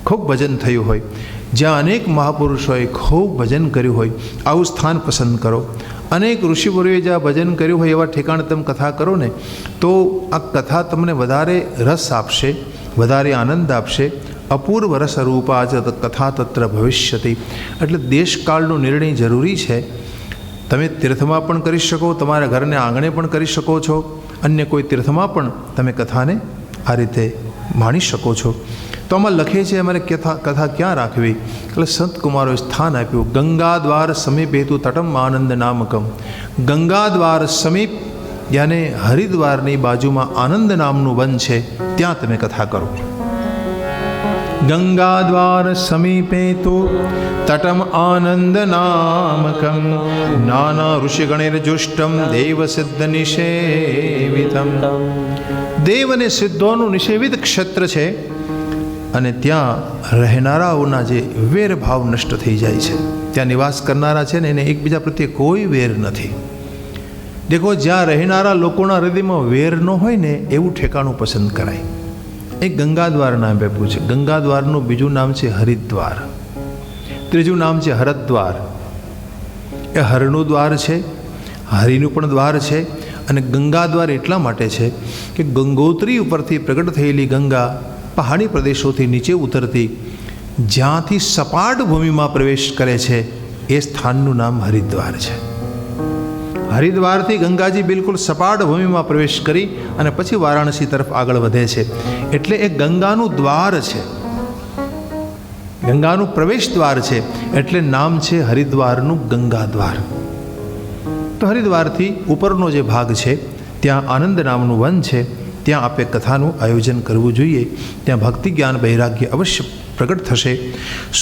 ખૂબ ભજન થયું હોય, જ્યાં અનેક મહાપુરુષોએ ખૂબ ભજન કર્યું હોય, આવું સ્થાન પસંદ કરો. અનેક ઋષિવરોએ જ્યાં ભજન કર્યું હોય એવા ઠેકાણે તમે કથા કરો ને તો આ કથા તમને વધારે રસ આપશે, વધારે આનંદ આપશે. અપૂર્વ રસરૂપા જ કથા તત્ર ભવિષ્યતિ. એટલે દેશકાળનો નિર્ણય જરૂરી છે. તમે તીર્થમાં પણ કરી શકો, તમારા ઘરને આંગણે પણ કરી શકો છો, અન્ય કોઈ તીર્થમાં પણ તમે કથાને આ રીતે માણી શકો છો. તો આમાં લખે છે અમારે કથા ક્યાં રાખવી? એટલે સંત કુમારોએ સ્થાન આપ્યું. ગંગા દ્વાર સમીપ હેતુ તટમ આનંદ નામકમ. ગંગા દ્વાર સમીપ યાને હરિદ્વારની બાજુમાં આનંદ નામનું વન છે, ત્યાં તમે કથા કરો. ગંગા દ્વાર સમીપે તો તટમ આનંદ નામકમ નાના ઋષિગણેર જુષ્ટમ દેવ સિદ્ધ નિષેવિતમ. દેવ અને સિદ્ધોનું નિષેવિત ક્ષેત્ર છે અને ત્યાં રહેનારાઓના જે વેરભાવ નષ્ટ થઈ જાય છે. ત્યાં નિવાસ કરનારા છે ને એને એકબીજા પ્રત્યે કોઈ વેર નથી. દેખો, જ્યાં રહેનારા લોકોના હૃદયમાં વેર ન હોય ને એવું ઠેકાણું પસંદ કરાય. એક ગંગાદ્વાર નામ આપ્યું છે. ગંગાદ્વારનું બીજું નામ છે હરિદ્વાર, ત્રીજું નામ છે હરદ્વાર. એ હરનું દ્વાર છે, હરિનું પણ દ્વાર છે. અને ગંગાદ્વાર એટલા માટે છે કે ગંગોત્રી ઉપરથી પ્રગટ થયેલી ગંગા પહાડી પ્રદેશોથી નીચે ઉતરતી જ્યાંથી સપાટ ભૂમિમાં પ્રવેશ કરે છે એ સ્થાનનું નામ હરિદ્વાર છે. હરિદ્વારથી ગંગાજી બિલકુલ સપાટ ભૂમિમાં પ્રવેશ કરી અને પછી વારાણસી તરફ આગળ વધે છે. એટલે એ ગંગાનું દ્વાર છે, ગંગાનું પ્રવેશ દ્વાર છે. એટલે નામ છે હરિદ્વારનું ગંગાદ્વાર. તો હરિદ્વારથી ઉપરનો જે ભાગ છે ત્યાં આનંદ નામનું વન છે, ત્યાં આપે કથાનું આયોજન કરવું જોઈએ. ત્યાં ભક્તિ જ્ઞાન વૈરાગ્ય અવશ્ય પ્રગટ થશે.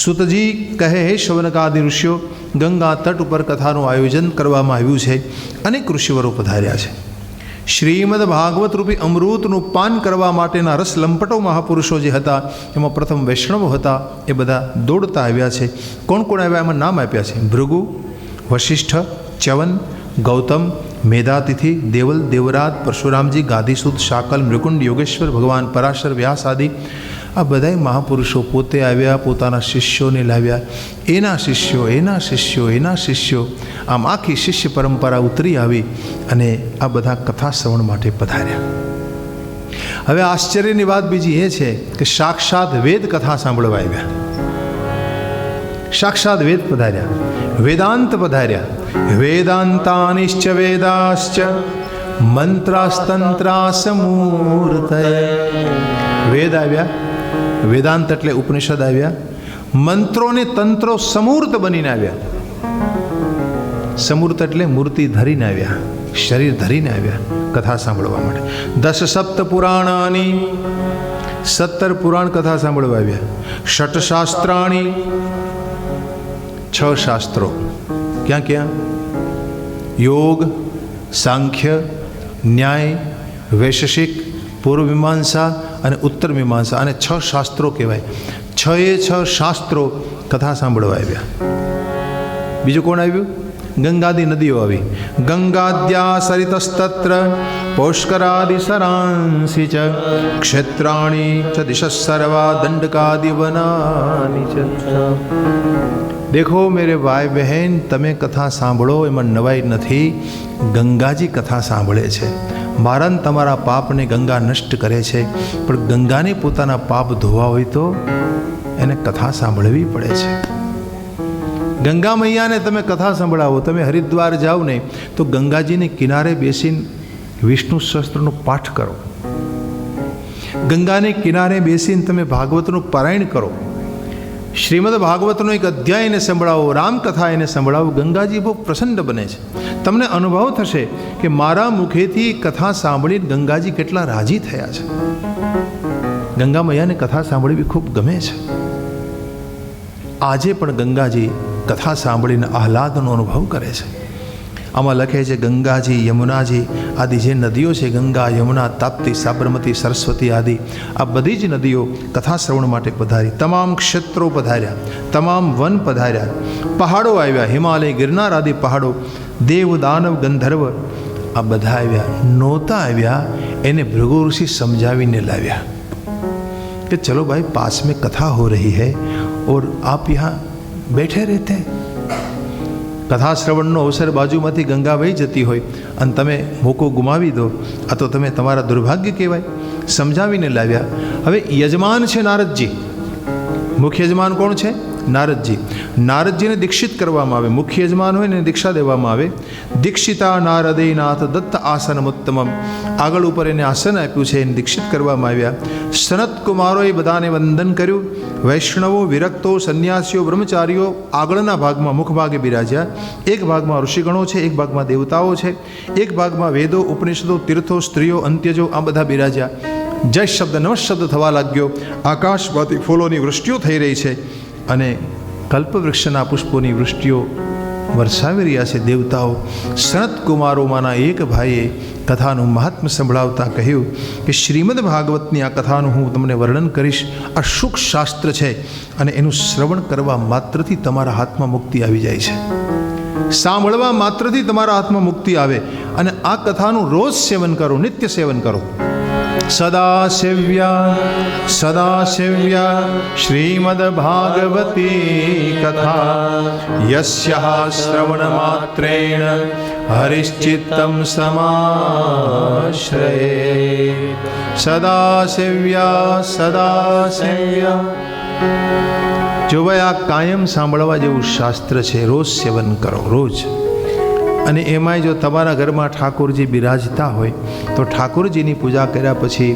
સુતજી કહે, હે શૌનકાદિ ઋષિઓ, ગંગા તટ ઉપર કથાનું આયોજન કરવામાં આવ્યું છે. અનેક ઋષિવરો પધાર્યા છે. શ્રીમદ ભાગવત રૂપી અમૃતનું પાન કરવા માટેના રસ લંપટો મહાપુરુષો જે હતા એમાં પ્રથમ વૈષ્ણવો હતા, એ બધા દોડતા આવ્યા છે. કોણ કોણ આવ્યા એમાં નામ આપ્યા છે: ભૃગુ, વશિષ્ઠ, ચ્યવન, ગૌતમ, મેધાતિથિ, દેવલ, દેવરાજ, પરશુરામજી, ગાદીસુદ, શાકલ, મૃકુંડ, યોગેશ્વર, ભગવાન પરાશર, વ્યાસ આદિ આ બધાય મહાપુરુષો પોતે આવ્યા, પોતાના શિષ્યોને લાવ્યા. એના શિષ્યો, એના શિષ્યો, એના શિષ્યો, આમ આખી શિષ્ય પરંપરા ઉતરી આવી અને આ બધા કથા શ્રવણ માટે પધાર્યા. હવે આશ્ચર્યની વાત બીજી એ છે કે સાક્ષાત વેદ કથા સાંભળવા આવ્યા. સાક્ષાત વેદ પધાર્યા, વેદાંત પધાર્યા. વેદાંતાનિશ્ચ વેદાશ્ચ મંત્રાસ્તંત્રાસમૂર્તય. વેદ આવ્યા, વેદાંત એટલે ઉપનિષદ આવ્યા. મંત્રો ને તંત્રો સમૂર્ત બનીને આવ્યા. સમૂર્ત એટલે મૂર્તિ ધરીને આવ્યા, શરીર ધરીને આવ્યા કથા સાંભળવા માટે. 10 સપ્ત પુરાણાની, 17 પુરાણ કથા સાંભળવા આવ્યા. 6 શાસ્ત્રાણી, 6 શાસ્ત્રો. ક્યાં ક્યાં? યોગ, સાંખ્ય, ન્યાય, વૈશેષિક, પૂર્વ મીમાંસા અને ઉત્તર મીમાંસા, અને 6 શાસ્ત્રો કહેવાય. 6 શાસ્ત્રો કથા સાંભળવા આવ્યા. બીજું કોણ આવ્યું? ગંગાદી નદીઓ આવી. ગંગાદ્યા સરિતસ્તત્ર પૌષ્કરાદિ સરાંસી ચ ક્ષેત્રાણી ચ દિશ સર્વા દંડકાદિ વનાની ચ. દેખો મેરે ભાઈ બહેન, તમે કથા સાંભળો, એમાં નવાઈ નથી. ગંગાજી કથા સાંભળે છે. મારા ને તમારા પાપને ગંગા નષ્ટ કરે છે, પણ ગંગાને પોતાના પાપ ધોવા હોય તો એને કથા સાંભળવી પડે છે. ગંગા મૈયાને તમે કથા સંભળાવો. તમે હરિદ્વાર જાઓ ને તો ગંગાજીને કિનારે બેસીને વિષ્ણુ સહસ્ત્રનો પાઠ કરો. ગંગાને કિનારે બેસીને તમે ભાગવતનું પારાયણ કરો. શ્રીમદ ભાગવતનો એક અધ્યાય એને સંભળાવો, રામકથા એને સંભળાવો. ગંગાજી બહુ પ્રસન્ન બને છે. તમને અનુભવ થશે કે મારા મુખેથી કથા સાંભળીને ગંગાજી કેટલા રાજી થયા છે. ગંગા મૈયાને કથા સાંભળવી ખૂબ ગમે છે. આજે પણ ગંગાજી કથા સાંભળીને આહલાદનો અનુભવ કરે છે. આમાં લખે છે ગંગાજી, યમુનાજી આદિ જે નદીઓ છે, ગંગા, યમુના, તાપ્તી, સાબરમતી, સરસ્વતી આદિ આ બધી જ નદીઓ કથા શ્રવણ માટે પધારી. તમામ ક્ષેત્રો પધાર્યા, તમામ વન પધાર્યા, પહાડો આવ્યા, હિમાલય, ગિરનાર આદિ પહાડો, દેવ, દાનવ, ગંધર્વ આ બધા આવ્યા. નહોતા આવ્યા એને ભૃગુ ઋષિ સમજાવીને લાવ્યા. कि चलो भाई पास में कथा हो रही है और आप यहाँ बैठे रहते हैं। कथा श्रवणનો અવસર બાજુમાંથી ગંગા વહી જતી હોય અને તમે મોકો ગુમાવી દો, આ તો તમે તમારા દુર્ભાગ્ય કહેવાય. સમજાવીને લાવ્યા. હવે યજમાન છે નારદજી. મુખ્ય યજમાન કોણ છે? નારદજી. નારદજીને દીક્ષિત કરવામાં આવે. મુખ્ય યજમાન હોય ને દીક્ષા દેવામાં આવે. દીક્ષિતા નારદે નાથ દત્ત આસનમ ઉત્તમમ. આગળ ઉપર એને આસન આપ્યું છે, એને દીક્ષિત કરવામાં આવ્યા. સનત કુમારોએ બધાને વંદન કર્યું. વૈષ્ણવો, વિરક્તો, સંન્યાસીઓ, બ્રહ્મચારીઓ આગળના ભાગમાં મુખ ભાગે બિરાજ્યા. એક ભાગમાં ઋષિગણો છે, એક ભાગમાં દેવતાઓ છે, એક ભાગમાં વેદો, ઉપનિષદો, તીર્થો, સ્ત્રીઓ, અંત્યજો આ બધા બિરાજ્યા. જય શબ્દ નમઃ શબ્દ થવા લાગ્યો. આકાશમાંથી ફૂલોની વૃષ્ટિઓ થઈ રહી છે અને કલ્પવૃક્ષના પુષ્પોની વૃષ્ટિઓ વરસાવી રહ્યા છે દેવતાઓ. સનત કુમારોમાંના એક ભાઈએ કથાનું મહાત્મ્ય સંભળાવતા કહ્યું કે શ્રીમદ ભાગવતની આ કથાનું હું તમને વર્ણન કરીશ. આ શુક શાસ્ત્ર છે અને એનું શ્રવણ કરવા માત્રથી તમારા હાથમાં મુક્તિ આવી જાય છે. સાંભળવા માત્રથી તમારા હાથમાં મુક્તિ આવે. અને આ કથાનું રોજ સેવન કરો, નિત્ય સેવન કરો. સદા સેવ્યા શ્રીમદ ભાગવતી કથા યસ્યાઃ શ્રવણ માત્રેણ હરિશ્ચિત્તમ સમાશ્રયે. સદા સેવ્યા. જો ભાઈ આ કાયમ સાંભળવા જેવું શાસ્ત્ર છે, રોજ સેવન કરો, રોજ. અને એમાંય જો તમારા ઘરમાં ઠાકોરજી બિરાજતા હોય તો ઠાકોરજીની પૂજા કર્યા પછી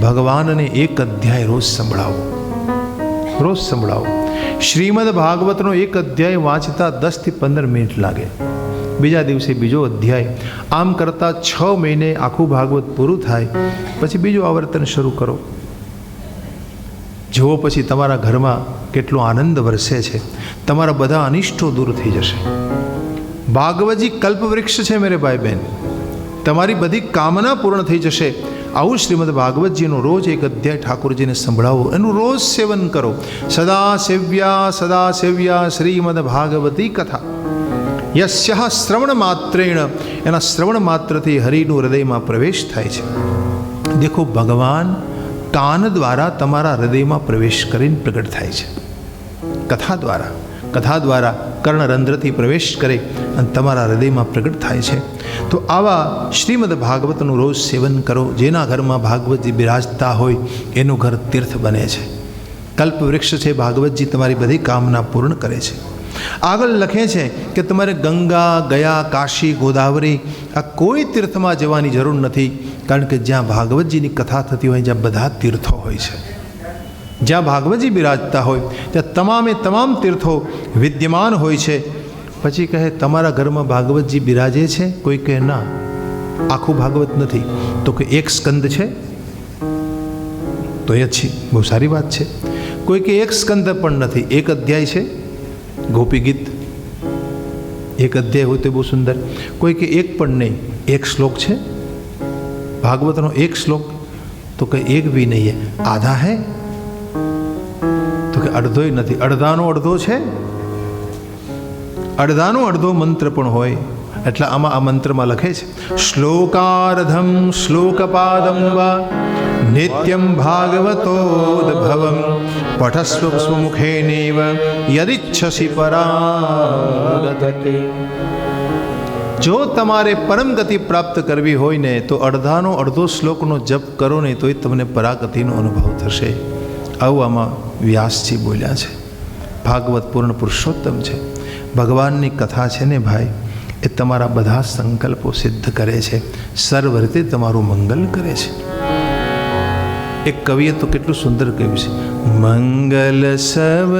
ભગવાનને એક અધ્યાય રોજ સંભળાવો. શ્રીમદ ભાગવતનો એક અધ્યાય વાંચતા 10 થી 15 મિનિટ લાગે. બીજા દિવસે બીજો અધ્યાય. આમ કરતાં 6 મહિને આખું ભાગવત પૂરું થાય પછી બીજું આવર્તન શરૂ કરો. જુઓ પછી તમારા ઘરમાં કેટલો આનંદ વરસે છે. તમારા બધા અનિષ્ટો દૂર થઈ જશે. ભાગવતજી કલ્પવૃક્ષ છે મેરે ભાઈ બહેન. તમારી બધી કામના પૂર્ણ થઈ જશે. આવું શ્રીમદ ભાગવતજીનો રોજ એક અધ્યાય ઠાકોરજીને સંભળાવો, એનું રોજ સેવન કરો. સદા સેવ્યા શ્રીમદ ભાગવતી કથા યસ્યાઃ શ્રવણ માત્રેણ. એના શ્રવણ માત્રથી હરિનું હૃદયમાં પ્રવેશ થાય છે. દેખો, ભગવાન કાન દ્વારા તમારા હૃદયમાં પ્રવેશ કરીને પ્રગટ થાય છે. કથા દ્વારા કર્ણરંધ્રથી પ્રવેશ કરે અને તમારા હૃદયમાં પ્રગટ થાય છે. તો આવા શ્રીમદ ભાગવતનું રોજ સેવન કરો. જેના ઘરમાં ભાગવતજી બિરાજતા હોય એનું ઘર તીર્થ બને છે. કલ્પવૃક્ષ છે ભાગવતજી, તમારી બધી કામના પૂર્ણ કરે છે. આગળ લખે છે કે તમારે ગંગા, ગયા, કાશી, ગોદાવરી આ કોઈ તીર્થમાં જવાની જરૂર નથી. કારણ કે જ્યાં ભાગવતજીની કથા થતી હોય જ્યાં બધા તીર્થો હોય છે. જ્યાં ભાગવતજી બિરાજતા હોય ત્યાં તમામ તીર્થો વિદ્યમાન હોય છે. પછી કહે તમારા ઘરમાં ભાગવતજી બિરાજે છે? કોઈ કહે ના, આખું ભાગવત નથી. તો કે એક સ્કંદ છે તો એ અચ્છી, બહુ સારી વાત છે. કોઈ કે એક સ્કંદ પણ નથી, એક અધ્યાય છે, ગોપી ગીત એક અધ્યાય હોય તો બહુ સુંદર. કોઈ કે એક પણ નહીં, એક શ્લોક છે ભાગવતનો, એક શ્લોક. તો કે એક ભી નહીં હે, આધા હે? તો કે અડધોય નથી, અડધાનો અડધો છે. અડધાનો અડધો મંત્ર પણ હોય. એટલે આમાં આ મંત્રમાં લખે છે શ્લોકાર્ધમ શ્લોકપાદમ વા નિત્યમ ભાગવતોદ્ભવમ પઠસ્વ સ્વમુખેનૈવ યદિચ્છસી પરાગતિ. જો તમારે પરમ ગતિ પ્રાપ્ત કરવી હોય ને તો અડધાનો અડધો શ્લોકનો જપ કરો ને તો તમને પરાગતિનો અનુભવ થશે. આવું આમાં વ્યાસજી બોલ્યા છે. ભાગવત પૂર્ણ પુરુષોત્તમ છે. ભગવાનની કથા છે ને ભાઈ, એ તમારા બધા સંકલ્પો સિદ્ધ કરે છે, સર્વ રીતે તમારું મંગલ કરે છે. એક કવિએ તો કેટલું સુંદર કહ્યું છે, મંગલ સવ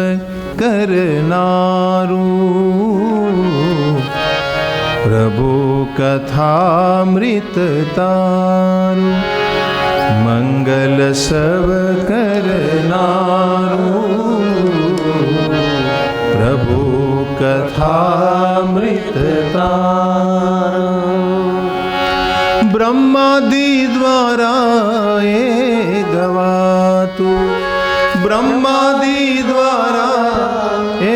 કરનારું પ્રભુ કથામૃત તારું. મંગલ સવ કરનારું પ્રભુ કથામૃત તારું. બ્રહ્માદિ દ્વારા એ ગવાતું, બ્રહ્માદિ દ્વારા એ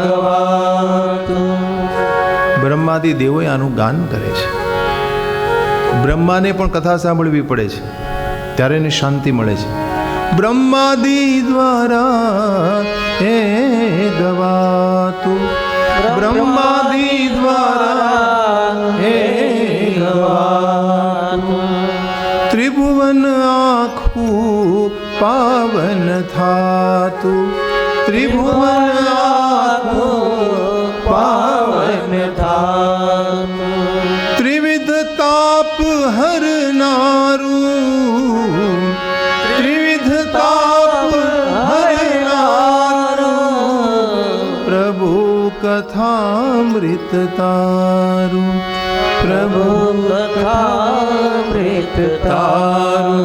ગવાતું. બ્રહ્માદિ દેવોએ આનું ગાન કરે છે. બ્રહ્માને પણ કથા સાંભળવી પડે છે, ત્યારે એને શાંતિ મળે છે. ब्रह्मादि द्वारा हे गवातु, ब्रह्मादि द्वारा हे गवातु। त्रिभुवन आखू पावन थातु, त्रिभुवन आखू पावन थातु। त्रिविध ताप हरनारू, त्रिविध ताप हरनारू। प्रभु कथामृत तारू, प्रभु कथामृत तारू।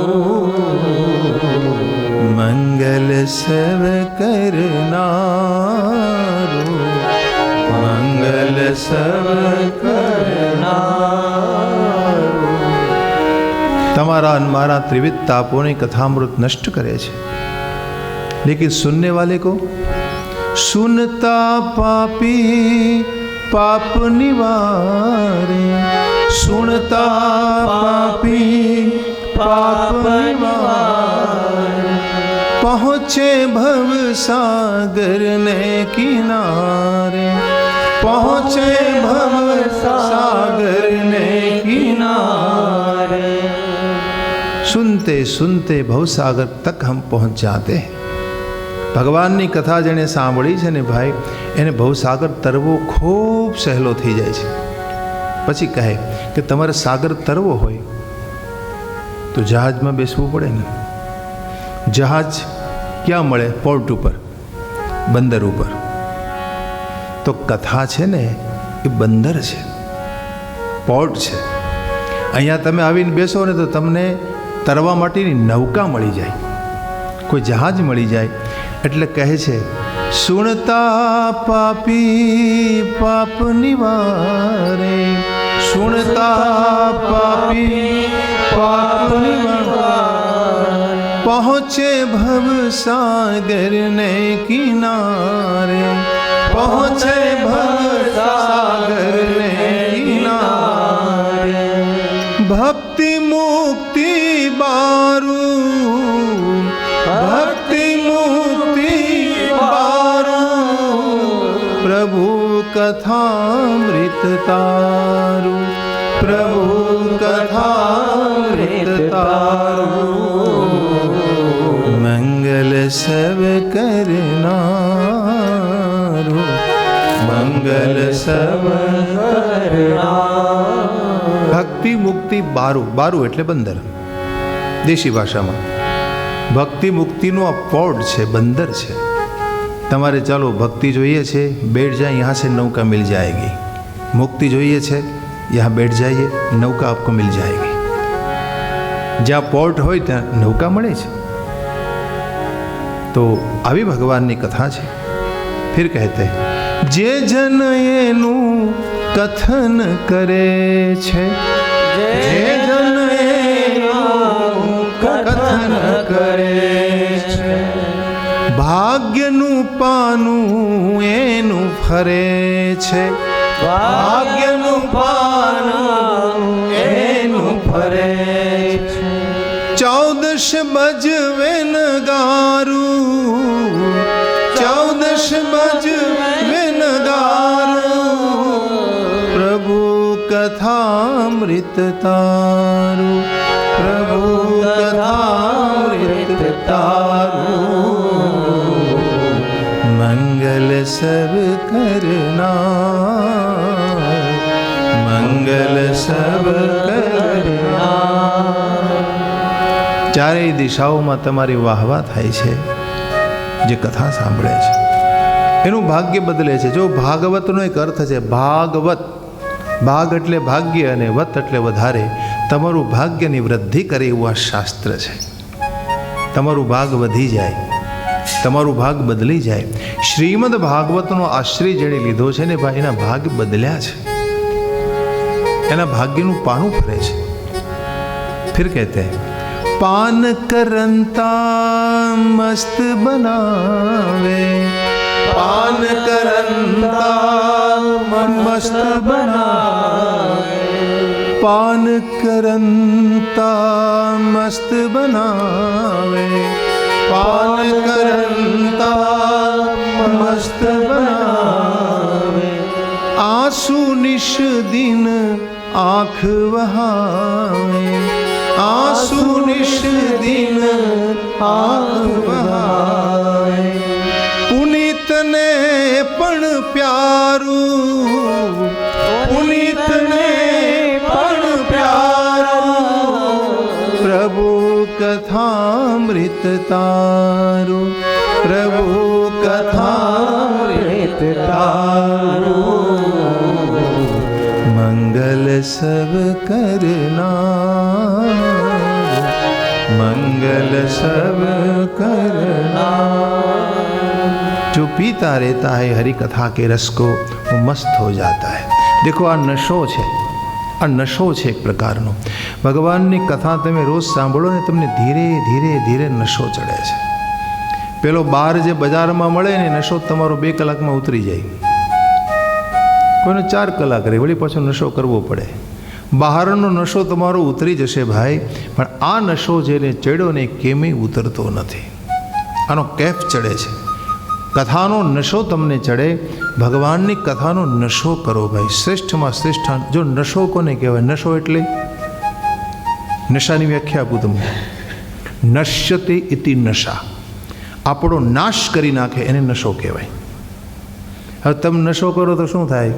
मंगल सब करनारू, मंगल सब करनारू। તમારા અને મારા ત્રિવિધ તાપોને કથામૃત નષ્ટ કરે છે, लेकिन सुनने वाले को सुनता पापी पाप निवारे, सुनता पापी पाप निवारे। पहुँचे भव सागर ने किनारे, पहुँचे भव सागर ने किनारे। सुनते सुनते भवसागर तक हम पहुँच जाते हैं। ભગવાનની કથા જેણે સાંભળી છે ને ભાઈ, એને ભવસાગર તરવો ખૂબ સહેલો થઈ જાય છે. પછી કહે કે તમારે સાગર તરવો હોય તો જહાજમાં બેસવું પડે ને. જહાજ ક્યાં મળે? પોર્ટ ઉપર, બંદર ઉપર. તો કથા છે ને એ બંદર છે, પોર્ટ છે. અહીંયા તમે આવીને બેસો ને તો તમને તરવા માટેની નૌકા મળી જાય, કોઈ જહાજ મળી જાય. એટલે કહે છે સુણતા પાપી પાપ નિવારે, સુણતા પાપી પાપ નિવારે. પહોંચે ભવ સાગર ને કિનારે, પહોંચે ભવ સાગર ને કિનારે. ભક્તિ મુક્તિ બારું, ભક્તિ प्रभु कथामृत तारू, प्रभु कथामृत तारू. मंगल सब करनारू, मंगल सब करनारू. भक्ति मुक्ति बारू, बारू એટલે બંદર દેશી ભાષામાં. ભક્તિ મુક્તિનો આ પોર્ટ છે, બંદર છે. તમારે ચાલો भक्ति જોઈએ છે, बैठ जाए, यहाँ से नौका मिल जाएगी. मुक्ति જોઈએ છે, यहाँ बैठ जाइए, नौका आपको मिल जाएगी. જ્યાં પોર્ટ હોય ત્યાં નૌકા મળે છે. તો આવી ભગવાનની કથા છે. फिर कहते हैं જે જન એનું કથન કરે છે, જે જન એનું કથન કરે છે, ભાગ્યનું પાનું એનું ફરે છે, ભાગ્યનું પાનું એનું ફરે છે. 14 બજવે નગારું, 14 બજવે નગારું. પ્રભુ કથામૃત તારું, પ્રભુ કથામૃત તારું. મંગલ સબ કરના, મંગલ સબ કરના. ચારેય દિશાઓમાં તમારી વાહવા થાય છે જે કથા સાંભળે છે, એનું ભાગ્ય બદલે છે. જો ભાગવતનો એક અર્થ છે ભાગવત, ભાગ એટલે ભાગ્ય અને વત એટલે વધારે. તમારું ભાગ્યની વૃદ્ધિ કરે એવું આ શાસ્ત્ર છે. તમારું ભાગ વધી જાય, તમારું ભાગ બદલી જાય. શ્રીમદ ભાગવતનો આશ્રય જેણે લીધો છે ને ભાઈ, એના ભાગ બદલ્યા છે, એના ભાગ્યનું પાનું ફરે છે. फिर कहते हैं पान करंता मस्त बनावे, पान करंता मस्त बनावे, पान करंता मस्त बनावे. પાન કરંતા મસ્ત બનાવે, આંસુ નિશ દિન આંખ વહાવે, આંસુ નિશ દિન આંખ વહાવે, પુનિતને પણ પ્યારું, પુનિતને પણ પ્યારું, પ્રભુ કથામૃત તારું, પ્રભુ કથામૃત તારું, મંગલ સબ કરનાર, मंगल सब करना। जो पीता रहता है हरि कथा के रस को वो मस्त हो जाता है। देखो आ नशो है, आ नशो है एक प्रकारનો। ભગવાનની કથા તમે રોજ સાંભળો ને તમને ધીરે ધીરે ધીરે નશો ચડે છે। પેલો બાર જે બજારમાં મળે ને નશો તમારો 2 કલાકમાં ઉતરી જાય, કોઈને 4 કલાક રહે, વળી પાછો નશો કરવો પડે। બહારનો નશો તમારો ઉતરી જશે ભાઈ, પણ આ નશો જેને ચડ્યો ને કેમે ઉતરતો નથી। આનો કેફ ચડે છે, કથાનો નશો તમને ચડે। ભગવાનની કથાનો નશો કરો ભાઈ, શ્રેષ્ઠમાં શ્રેષ્ઠ। જો નશો કોને કહેવાય? નશો એટલે નશાની વ્યાખ્યા આપું તમને। નશ્યતે ઇતિ નશા, આપણો નાશ કરી નાખે એને નશો કહેવાય। હવે તમે નશો કરો તો શું થાય?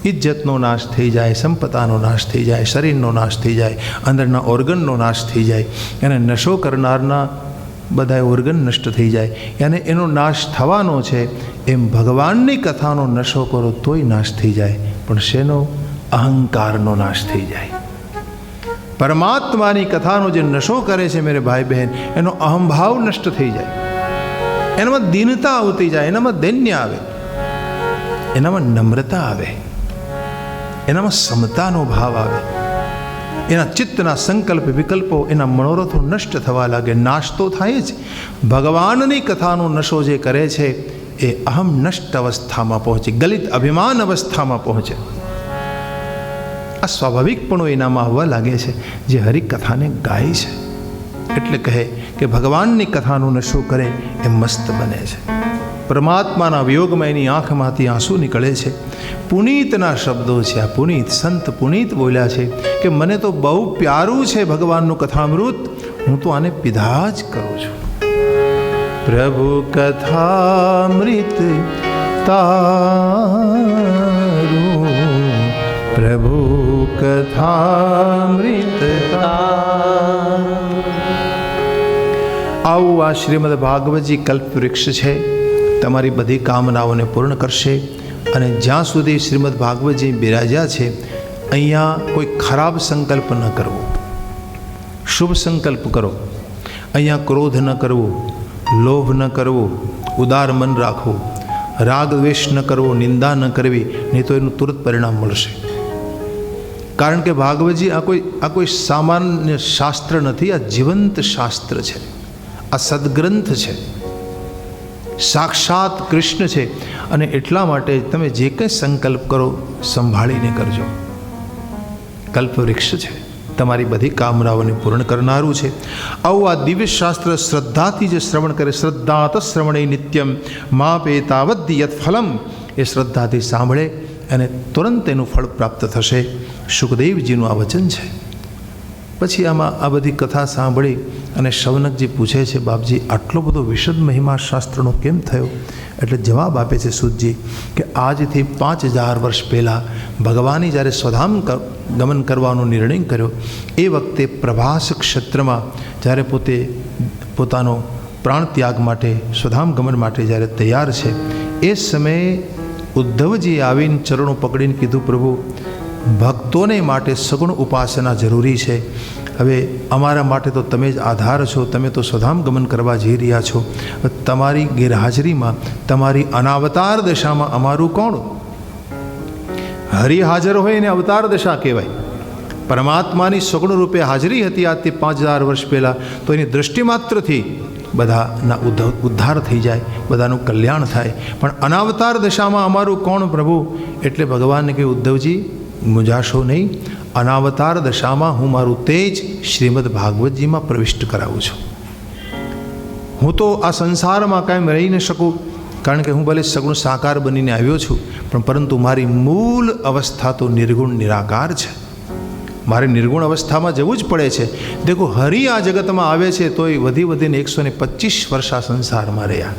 ઇજ્જતનો નાશ થઈ જાય, સંપદાનો નાશ થઈ જાય, શરીરનો નાશ થઈ જાય, અંદરના ઓર્ગનનો નાશ થઈ જાય। એને નશો કરનારના બધા ઓર્ગન નષ્ટ થઈ જાય, એને એનો નાશ થવાનો છે। એમ ભગવાનની કથાનો નશો કરો તોય નાશ થઈ જાય, પણ શેનો? અહંકારનો નાશ થઈ જાય। પરમાત્માની કથાનો જે નશો કરે છે મેરે ભાઈ બહેન, એનો અહંભાવ નષ્ટ થઈ જાય, એનામાં દીનતા આવતી જાય, એનામાં દૈન્ય આવે, એનામાં નમ્રતા આવે, એનામાં સમતાનો ભાવ આવે, એના ચિત્તના સંકલ્પ વિકલ્પો, એના મનોરથો નષ્ટ થવા લાગે, નાશ તો થાય જ। ભગવાનની કથાનો નશો જે કરે છે એ અહમ નષ્ટ અવસ્થામાં પહોંચે, ગલિત અભિમાન અવસ્થામાં પહોંચે। આ સ્વાભાવિકપણો એનામાં આવવા લાગે છે જે હરિકથાને ગાય છે। એટલે કહે કે ભગવાનની કથાનો નશો કરે એ મસ્ત બને છે। પરમાત્માના વિયોગમાં એની આંખમાંથી આંસુ નીકળે છે। પુનીતના શબ્દો છે આ। પુનીત સંત પુનીત બોલ્યા છે કે મને તો બહુ પ્યારું છે ભગવાનનું કથામૃત, હું તો આને પીધા જ કરું છું। પ્રભુ કથામૃત તારું, પ્રભુ કથામૃત તારું। આવું આ શ્રીમદ ભાગવતજી કલ્પવૃક્ષ છે, તમારી બધી કામનાઓને પૂર્ણ કરશે। અને જ્યાં સુધી શ્રીમદ ભાગવતજી બિરાજ્યા છે અહીંયા કોઈ ખરાબ સંકલ્પ ન કરવો, શુભ સંકલ્પ કરો। અહીંયા ક્રોધ ન કરવો, લોભ ન કરવો, ઉદાર મન રાખવું, રાગ દ્વેષ ન કરવો, નિંદા ન કરવી, નહીં તો એનું તુરંત પરિણામ મળશે। કારણ કે ભાગવતજી આ કોઈ સામાન્ય શાસ્ત્ર નથી, આ જીવંત શાસ્ત્ર છે, આ સદગ્રંથ છે, સાક્ષાત કૃષ્ણ છે। અને એટલા માટે તમે જે કંઈ સંકલ્પ કરો સંભાળીને કરજો। કલ્પવૃક્ષ છે, તમારી બધી કામનાઓને પૂર્ણ કરનારું છે। આવું આ દિવ્ય શાસ્ત્ર શ્રદ્ધાથી જે શ્રવણ કરે, શ્રદ્ધાત શ્રવણે નિત્યમ માપેતાવદ્ય યત ફલમ, એ શ્રદ્ધાથી સાંભળે અને તુરંત એનું ફળ પ્રાપ્ત થશે। સુખદેવજીનું આ વચન છે। પછી આમાં આ બધી કથા સાંભળી અને શૌનકજી પૂછે છે, બાપજી આટલો બધો વિશદ મહિમા શાસ્ત્રનો કેમ થયો? એટલે જવાબ આપે છે સૂતજી કે આજથી 5000 વર્ષ પહેલાં ભગવાને જ્યારે સ્વધામ ગમન કરવાનો નિર્ણય કર્યો એ વખતે પ્રભાસ ક્ષેત્રમાં જ્યારે પોતાનો પ્રાણ ત્યાગ માટે, સ્વધામ ગમન માટે જ્યારે તૈયાર છે એ સમયે ઉદ્ધવજીએ આવીને ચરણો પકડીને કીધું, પ્રભુ ભક્તોને માટે સગુણ ઉપાસના જરૂરી છે। હવે અમારા માટે તો તમે જ આધાર છો, તમે તો સ્વધામ ગમન કરવા જઈ રહ્યા છો, તમારી ગેરહાજરીમાં, તમારી અનાવતાર દશામાં અમારું કોણ? હરિ હાજર હોય એને અવતાર દશા કહેવાય। પરમાત્માની સગુણ રૂપે હાજરી હતી આજથી 5000 વર્ષ પહેલાં, તો એની દૃષ્ટિ માત્રથી બધાના ઉદ્ધાર થઈ જાય, બધાનું કલ્યાણ થાય। પણ અનાવતાર દશામાં અમારું કોણ પ્રભુ? એટલે ભગવાનને કહ્યું, ઉદ્ધવજી મૂંઝાશો નહીં, અનાવતાર દશામાં હું મારું તેજ શ્રીમદ ભાગવતજીમાં પ્રવિષ્ટ કરાવું છું। હું તો આ સંસારમાં કાંઈ રહી ન શકું, કારણ કે હું ભલે સગુણ સાકાર બનીને આવ્યો છું, પણ પરંતુ મારી મૂળ અવસ્થા તો નિર્ગુણ નિરાકાર છે. મારે નિર્ગુણ અવસ્થામાં જવું જ પડે છે. દેખો, હરિ આ જગતમાં આવે છે તોય વધીને 125 વર્ષ આ સંસારમાં રહ્યા.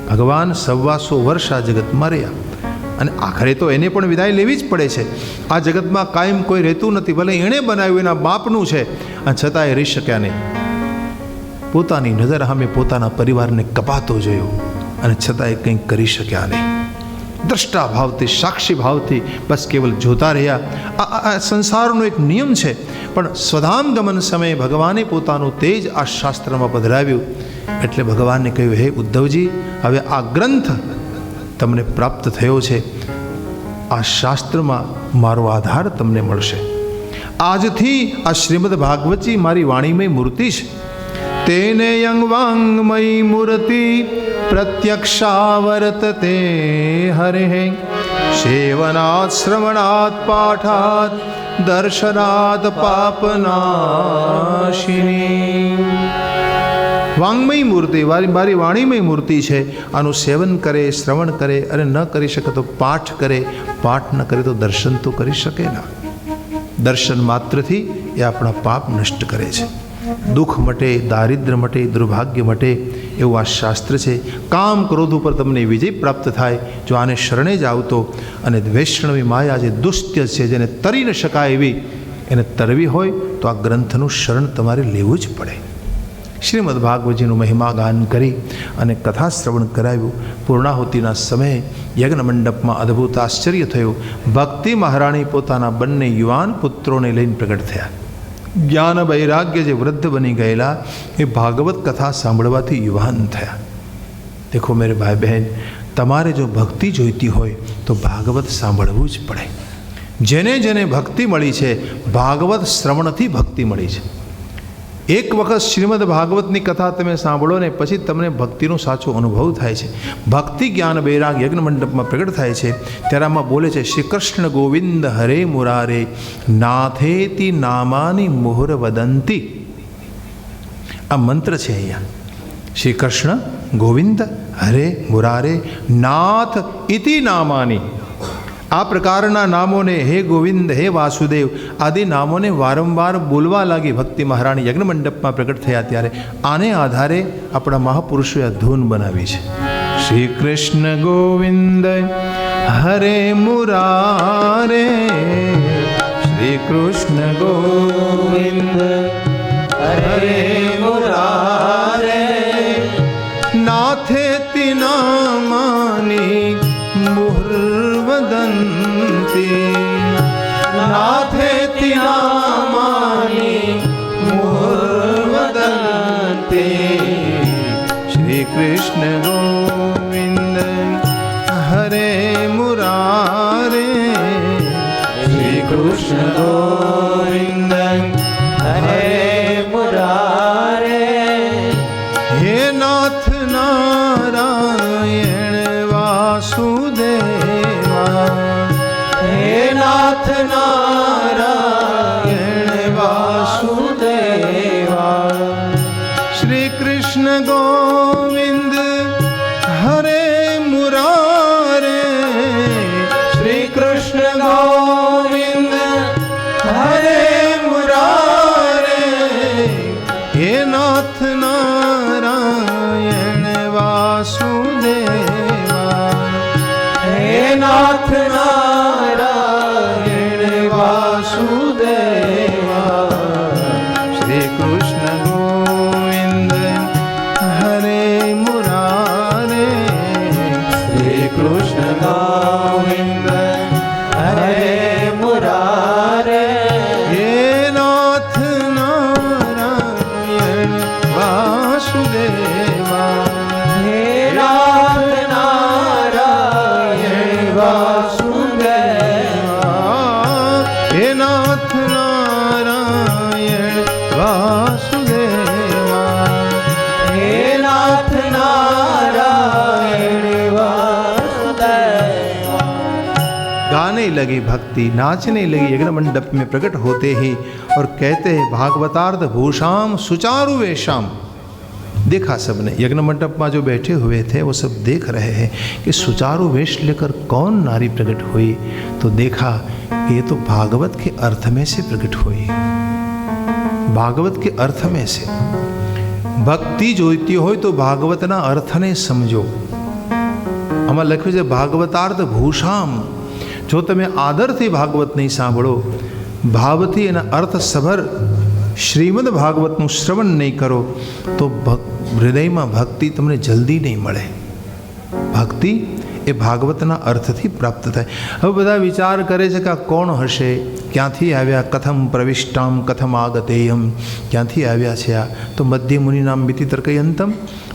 ભગવાન 125 વર્ષ આ જગતમાં રહ્યા, અને આખરે તો એને પણ વિદાય લેવી જ પડે છે. આ જગતમાં કાયમ કોઈ રહેતું નથી. ભલે એણે બનાવ્યું, એના બાપનું છે, અને છતાંય રહી શક્યા નહીં. પોતાની નજર સામે પોતાના પરિવારને કપાતો જોયો, અને છતાંય કંઈક કરી શક્યા નહીં. દ્રષ્ટા ભાવથી, સાક્ષી ભાવથી બસ કેવલ જોતા રહ્યા. આ સંસારનો એક નિયમ છે. પણ સ્વધામ ગમન સમયે ભગવાને પોતાનું તેજ આ શાસ્ત્રમાં પધરાવ્યું. એટલે ભગવાનને કહ્યું, હે ઉદ્ધવજી, હવે આ ગ્રંથ તમને પ્રાપ્ત થયો છે. આ શાસ્ત્રમાં મારો આધાર તમને મળશે. આજથી આ શ્રીમદ ભાગવતજી મારી વાણીમય મૂર્તિ છે. તેને અંગવાંગમયી મૂર્તિ પ્રત્યક્ષાવર્તતે હરે. સેવનાत् શ્રવણાत् પાઠાत् દર્શનાत् પાપનાશિની. વાંગમય મૂર્તિ, મારી વાણીમય મૂર્તિ છે. આનું સેવન કરે, શ્રવણ કરે, અને ન કરી શકે તો પાઠ કરે, પાઠ ન કરે તો દર્શન તો કરી શકે ના. દર્શન માત્રથી એ આપણા પાપ નષ્ટ કરે છે. દુઃખ મટે, દારિદ્ર મટે, દુર્ભાગ્ય મટે, એવું આ શાસ્ત્ર છે. કામ ક્રોધ ઉપર તમને વિજય પ્રાપ્ત થાય જો આને શરણે જ આવતો. અને વૈષ્ણવી માયા જે દુષ્ટ્ય છે, જેને તરી ન શકાય એવી, એને તરવી હોય તો આ ગ્રંથનું શરણ તમારે લેવું જ પડે. શ્રીમદ ભાગવતજીનું મહિમા ગાન કરી અને કથા શ્રવણ કરાવ્યું. પૂર્ણાહુતિના સમયે યજ્ઞ મંડપમાં અદ્ભુત આશ્ચર્ય થયું. ભક્તિ મહારાણી પોતાના બંને યુવાન પુત્રોને લઈને પ્રગટ થયા. જ્ઞાન વૈરાગ્ય જે વૃદ્ધ બની ગયેલા એ ભાગવત કથા સાંભળવાથી યુવાન થયા. દેખો મેરે ભાઈ બહેન, તમારે જો ભક્તિ જોઈતી હોય તો ભાગવત સાંભળવું જ પડે. જેને જેને ભક્તિ મળી છે, ભાગવત શ્રવણથી ભક્તિ મળી છે. એક વખત શ્રીમદ ભાગવતની કથા તમે સાંભળો ને પછી તમને ભક્તિનો સાચો અનુભવ થાય છે. ભક્તિ જ્ઞાન વૈરાગ યજ્ઞ મંડપમાં પ્રગટ થાય છે. ત્યારે આમાં બોલે છે, શ્રી કૃષ્ણ ગોવિંદ હરે મુરારે નાથેતી નામાની મોહર વદંતી. આ મંત્ર છે અહીંયા. શ્રી કૃષ્ણ ગોવિંદ હરે મુરારે નાથ ઇતિ નામાની. આ પ્રકારના નામોને, હે ગોવિંદ, હે વાસુદેવ આદિ નામોને વારંવાર બોલવા લાગી ભક્તિ મહારાણી યજ્ઞ મંડપમાં પ્રગટ થયા. ત્યારે આને આધારે આપણા મહાપુરુષોએ આ ધૂન બનાવી છે. શ્રી કૃષ્ણ ગોવિંદ હરે મુરારે, શ્રી કૃષ્ણ ગોવિંદ હરે મુરારે નાથેતિ નામાની મુહુર્વદંતી. નાથેતિ નામાની મુહુર્વદંતી. શ્રી કૃષ્ણ ગોવિંદ હરે મુરારે, શ્રી કૃષ્ણ ગોવિંદ હરે મુરારે. હે નાથ નારાયણ વાસુદેવા, હે નાથ નારાયણ વાસુદેવા. શ્રી કૃષ્ણ ગોવિંદ હરે મુરારે, શ્રી કૃષ્ણ ગોવિંદ હરે મુરારે. હે નાથ નારાયણ વાસુદેવા, હે નાથ નારાયણ વાસુદેવા. શ્રી કૃષ્ણ ગોવિંદ હરે મુરારે, શ્રી કૃષ્ણ ગોવિંદ હરે મુરારે. હે નાથ નારાયણ વાસુદેવા, હે નાથ નારાયણ વાસુદેવા. હે નાથ નારાયણ વાસુદેવા, હે નાથ નારાયણ वासुदेवा. गाने लगी भक्ति, नाचने लगी यज्ञ मंडप में प्रकट होते ही और कहते हैं, भागवतार्थ भूषाम सुचारु वेशाम. देखा सबने, यज्ञ मंडप में जो बैठे हुए थे वो सब देख रहे हैं कि सुचारू वेश लेकर कौन नारी प्रकट हुई। तो देखा कि ये तो भागवत के अर्थ में से प्रकट हुई, भागवत के अर्थ में से। भक्ति जोईती हो तो भागवतना अर्थ ने समझो। आमां लख्युं छे भागवतार्थ भूषाम। जो तमे आदरथी भागवत नहीं सांभळो, भावथी एना अर्थ सभर श्रीमद भागवतનું શ્રવણ નહીં કરો તો હૃદયમાં ભક્તિ તમને જલ્દી નહીં મળે। ભક્તિ એ ભાગવતના અર્થથી પ્રાપ્ત થાય। હવે બધા વિચાર કરે છે કે આ કોણ હશે, ક્યાંથી આવ્યા, કથમ પ્રવિષ્ટામ કથમ આગતેયમ, ક્યાંથી આવ્યા છે આ? તો મધ્ય મુનિનામ બીતિ તર્કયંતમ,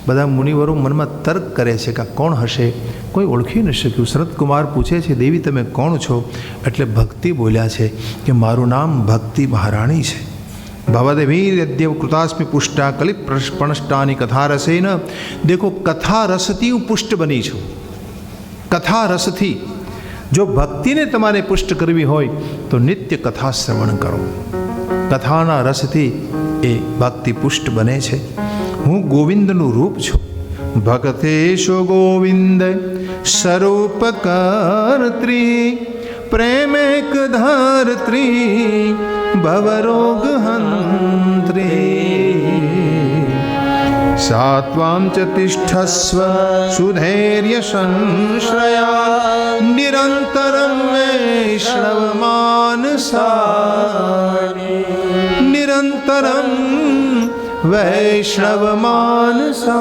બધા મુનિવરો મનમાં તર્ક કરે છે કે આ કોણ હશે, કોઈ ઓળખી ન શક્યું। શરદકુમાર પૂછે છે દેવી તમે કોણ છો? એટલે ભક્તિ બોલ્યા છે કે મારું નામ ભક્તિ મહારાણી છે। भवदेवीर्यद्यव कृतास्मि पुष्टा कलिप पणष्टानि कथा रसेन। देखो कथा रसथी हूँ पुष्ट बनी छूँ। कथा रसथी जो भक्ति ने तमारे पुष्ट करवी होय तो नित्य कथा श्रवण करो। कथाना रसथी ए भक्ति पुष्ट बने छे। हूँ गोविंदनु रूप छूँ। भक्तेशो गोविंद स्वरूप कर्त्री, प्रेमेक धात्री भवरोग हंत्री। सात्वां च तिष्ठस्व सुधैर्य संश्रया, निरन्तरं वैष्णव मानसा, निरन्तरं वैष्णव मानसा।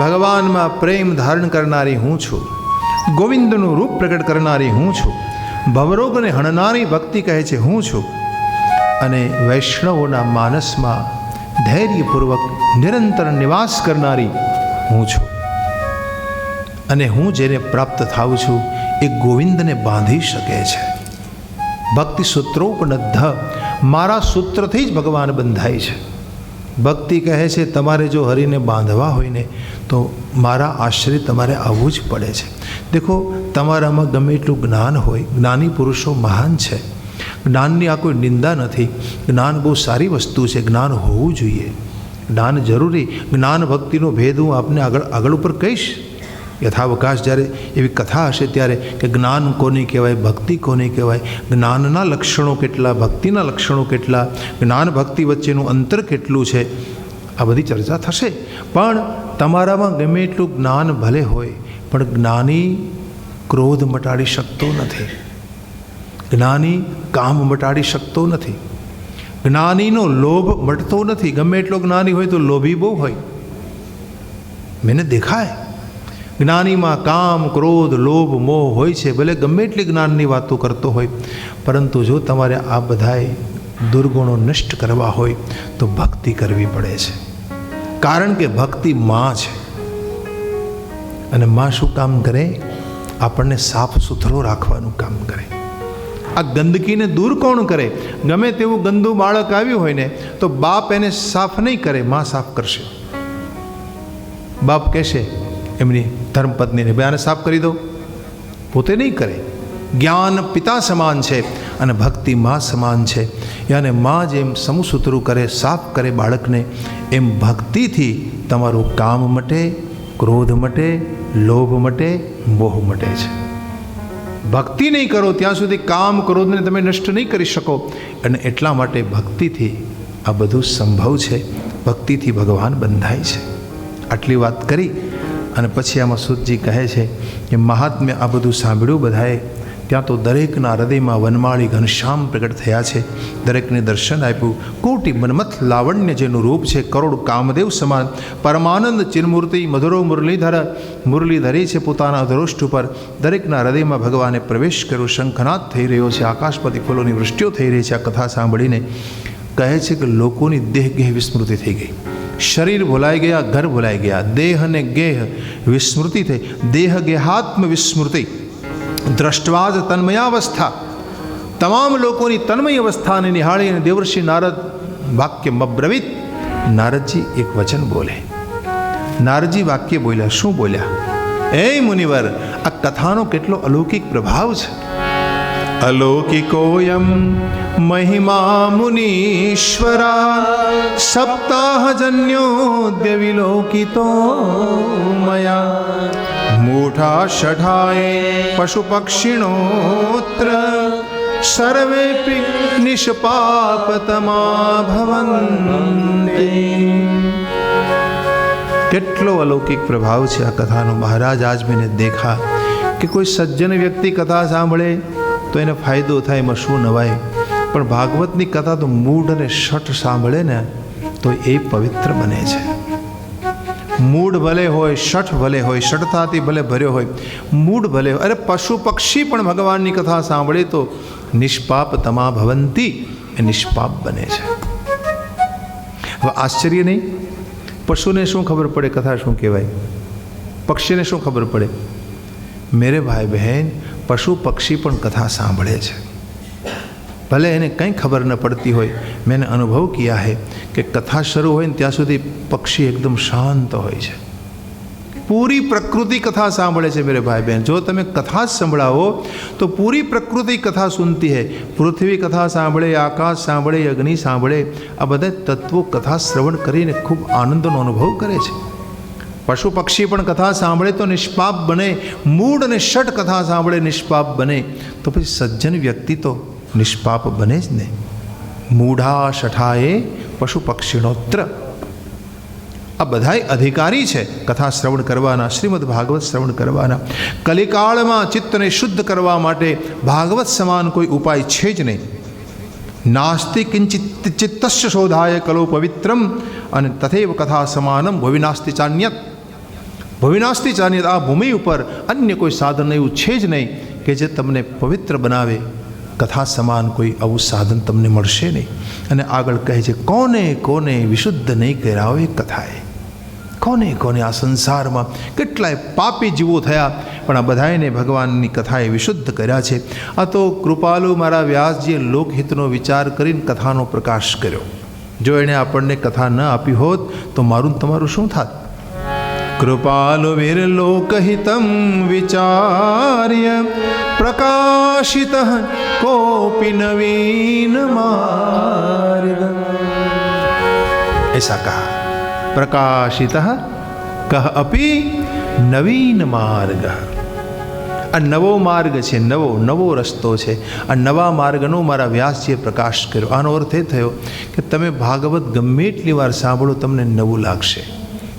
भगवान में प्रेम धारण करनारी हूँ छूँ, गोविंदनु रूप प्रकट करनारी हूँ छूँ, भवरोग ने हणनारी भक्ति कहे छे हूँ छूँ, अने वैष्णवोना मानस में धैर्यपूर्वक निरंतर निवास करनारी हूँ छूँ। अने हूँ जेने प्राप्त थाऊं छूँ ए गोविंद ने बांधी शके छे। भक्ति सूत्रोपनद्ध, मारा सूत्र थी ज भगवान बंधाय छे। भक्ति कहे छे तमारे जो हरिने बांधवा होय ने तो मारा आश्रय तमारे आवવું જ પડે છે। देखो तमारामां गमे એટલું જ્ઞાન હોય, જ્ઞાની પુરુષો મહાન છે, જ્ઞાનની આ કોઈ નિંદા નથી। જ્ઞાન બહુ સારી વસ્તુ છે, જ્ઞાન હોવું જોઈએ, જ્ઞાન જરૂરી। જ્ઞાન ભક્તિનો ભેદ હું આપને આગળ ઉપર કહીશ। યથાવકાશ જ્યારે એવી કથા હશે ત્યારે કે જ્ઞાન કોને કહેવાય, ભક્તિ કોને કહેવાય, જ્ઞાનના લક્ષણો કેટલા, ભક્તિના લક્ષણો કેટલા, જ્ઞાન ભક્તિ વચ્ચેનું અંતર કેટલું છે, આ બધી ચર્ચા થશે। પણ તમારામાં ગમે એટલું જ્ઞાન ભલે હોય પણ જ્ઞાની ક્રોધ મટાડી શકતો નથી, જ્ઞાની કામ મટાડી શકતો નથી, જ્ઞાનીનો લોભ મટતો નથી। ગમે એટલો જ્ઞાની હોય તો લોભી બહુ હોય, मैंने देखा है। ज्ञानी में काम क्रोध लोभ मोह होय छे, भले गमे एटली ज्ञाननी वातो करतो होय, परंतु जो तमारे आ बधाय दुर्गुणों नष्ट करवा होय तो भक्ति करवी पड़े छे। कारण के भक्ति माँ छे अने माँ शुं काम करे? आपने साफ सुथरो राखवानुं काम करे। आ गंदकी ने दूर कोण करे? गमे तेवुं गंदू बाळक आव्युं होय ने तो बाप एने साफ नहीं करे, माँ साफ करशे। बाप कहेशे एमनी धर्मपत्नी ने बयाने साफ करी दो, पोते नहीं करे। ज्ञान पिता समान है अने भक्ति माँ समान है। यानी माँ जेम समूसूतरू करे, साफ करे बाळक ने, एम भक्ति थी तमारू काम मटे, क्रोध मटे, लोभ मटे, मोह मटे छे। भक्ति नहीं करो त्यां सुधी काम क्रोध ने तमे नष्ट नहीं करी शको, अने एटला माटे भक्ति थी आ बधुं संभव छे। भक्ति थी भगवान बंधाय छे। आटली वात करी અને પછી આમાં સુતજી કહે છે કે મહાત્મ્ય આ બધું સાંભળ્યું બધાએ, ત્યાં તો દરેકના હૃદયમાં વનમાળી ઘનશ્યામ પ્રગટ થયા છે, દરેકને દર્શન આપ્યું। કોટી મન્મથ લાવણ્ય જેનું રૂપ છે, કરોડ કામદેવ સમાન પરમાનંદ ચિન્મૂર્તિ મધુરો મુરલીધર, મુરલીધરી છે પોતાના ધરોષ્ઠ ઉપર। દરેકના હૃદયમાં ભગવાને પ્રવેશ કર્યો, શંખનાદ થઈ રહ્યો છે, આકાશમાંથી ફૂલોની વૃષ્ટિઓ થઈ રહી છે। આ કથા સાંભળીને કહે છે કે લોકોની દેહ ગેહ વિસ્મૃતિ થઈ ગઈ, शरीर भुलाई गया, घर भुलाई गया, देह ने गेह विस्मृति थे, देह गेहात्म विस्मृति, दृष्टवाज तन्मयावस्था। तमाम लोगों की तन्मय अवस्था ने निहाળી देवर्षि नारद वाक्य अब्रवीत। नारद जी एक वचन बोले। नारद जी वाक्य बोल्या, शू बोल्या? ए मुनिवर, आ कथानो केटलो अलौकिक प्रभाव छे। अलौकिकोऽयं महिमा मुनीश्वरा सप्ताहजन्योऽद्य विलोकितो मया मूढा षठाये पशुपक्षिणोऽत्र सर्वेऽपि निष्पापतमा भवन्ति। કેટલો અલૌકિક પ્રભાવ છે આ કથાનો। મહારાજ આજ મેં દેખા કે કોઈ સજ્જન વ્યક્તિ કથા સાંભળે તો એને ફાયદો થાય, એમાં શું નવાય, પણ ભાગવતની કથા તો મૂઢ અને શઠ સાંભળે ને તો એ પવિત્ર બને છે। મૂઢ ભલે હોય, શઠ ભલે હોય, શઠતાથી ભલે ભર્યો હોય, મૂઢ ભલે હોય, અરે પશુ પક્ષી પણ ભગવાનની કથા સાંભળે તો નિષ્પાપ તમા ભવંતી, એ નિષ્પાપ બને છે। હવે આશ્ચર્ય નહીં, પશુને શું ખબર પડે કથા શું કહેવાય, પક્ષીને શું ખબર પડે? મેરે ભાઈ બહેન, પશુ પક્ષી પણ કથા સાંભળે છે, ભલે એને કંઈ ખબર ન પડતી હોય। મેં અનુભવ કિયા હૈ કે કથા શરૂ હોય ને ત્યાં સુધી પક્ષી એકદમ શાંત હોય છે, પૂરી પ્રકૃતિ કથા સાંભળે છે મેરે ભાઈ બહેન। જો તમે કથા જ સંભળાવો તો પૂરી પ્રકૃતિ કથા સુનતી है। પૃથ્વી કથા સાંભળે, આકાશ સાંભળે, અગ્નિ સાંભળે, આ બધા તત્વો કથા શ્રવણ કરીને ખૂબ આનંદનો અનુભવ કરે છે। પશુ પક્ષી પણ કથા સાંભળે તો નિષ્પાપ બને, મૂઢ અને શઠ કથા સાંભળે નિષ્પાપ બને, તો પછી સજ્જન વ્યક્તિ તો નિષ્પાપ બને જ ને। મૂઢા શઠાએ પશુ પક્ષીણોત્ર, આ બધાય અધિકારી છે કથા શ્રવણ કરવાના, શ્રીમદ ભાગવત શ્રવણ કરવાના। કલિકાળમાં ચિત્તને શુદ્ધ કરવા માટે ભાગવત સમાન કોઈ ઉપાય છે જ નહીં। નાસ્તિ કિંચિત ચિત્તસ્ય શોધાય કલો પવિત્રમ, અને તથૈવ કથા સમાનમ ભવિનાસ્તિ ચાન્યત, ભવિનાસ્તિ ચાન્યત। આ ભૂમિ ઉપર અન્ય કોઈ સાધન એવું છે જ નહીં કે જે તમને પવિત્ર બનાવે। કથા સમાન કોઈ આવું સાધન તમને મળશે નહીં। અને આગળ કહે છે, કોને કોને વિશુદ્ધ નહીં કરાવે કથાએ, કોને કોને આ સંસારમાં કેટલાય પાપી જીવો થયા, પણ આ બધાને ભગવાનની કથાએ વિશુદ્ધ કર્યા છે। આ તો કૃપાલુ મારા વ્યાસજીએ લોકહિતનો વિચાર કરીને કથાનો પ્રકાશ કર્યો। જો એણે આપણને કથા ન આપી હોત તો મારું તમારું શું થાત? કૃપાલુ વીર લોકહિતમ વિચાર્ય પ્રકાશિત કોપી નવીન માર્ગ, ऐसा कहा। प्रकाशित कह अपि नवीन मार्ग, આ નવો માર્ગ છે, નવો રસ્તો છે। આ નવા માર્ગનો મારા વ્યાસજીએ પ્રકાશ કર્યો। આનો અર્થ એ થયો કે તમે ભાગવત ગમે એટલી વાર સાંભળો તમને નવું લાગશે।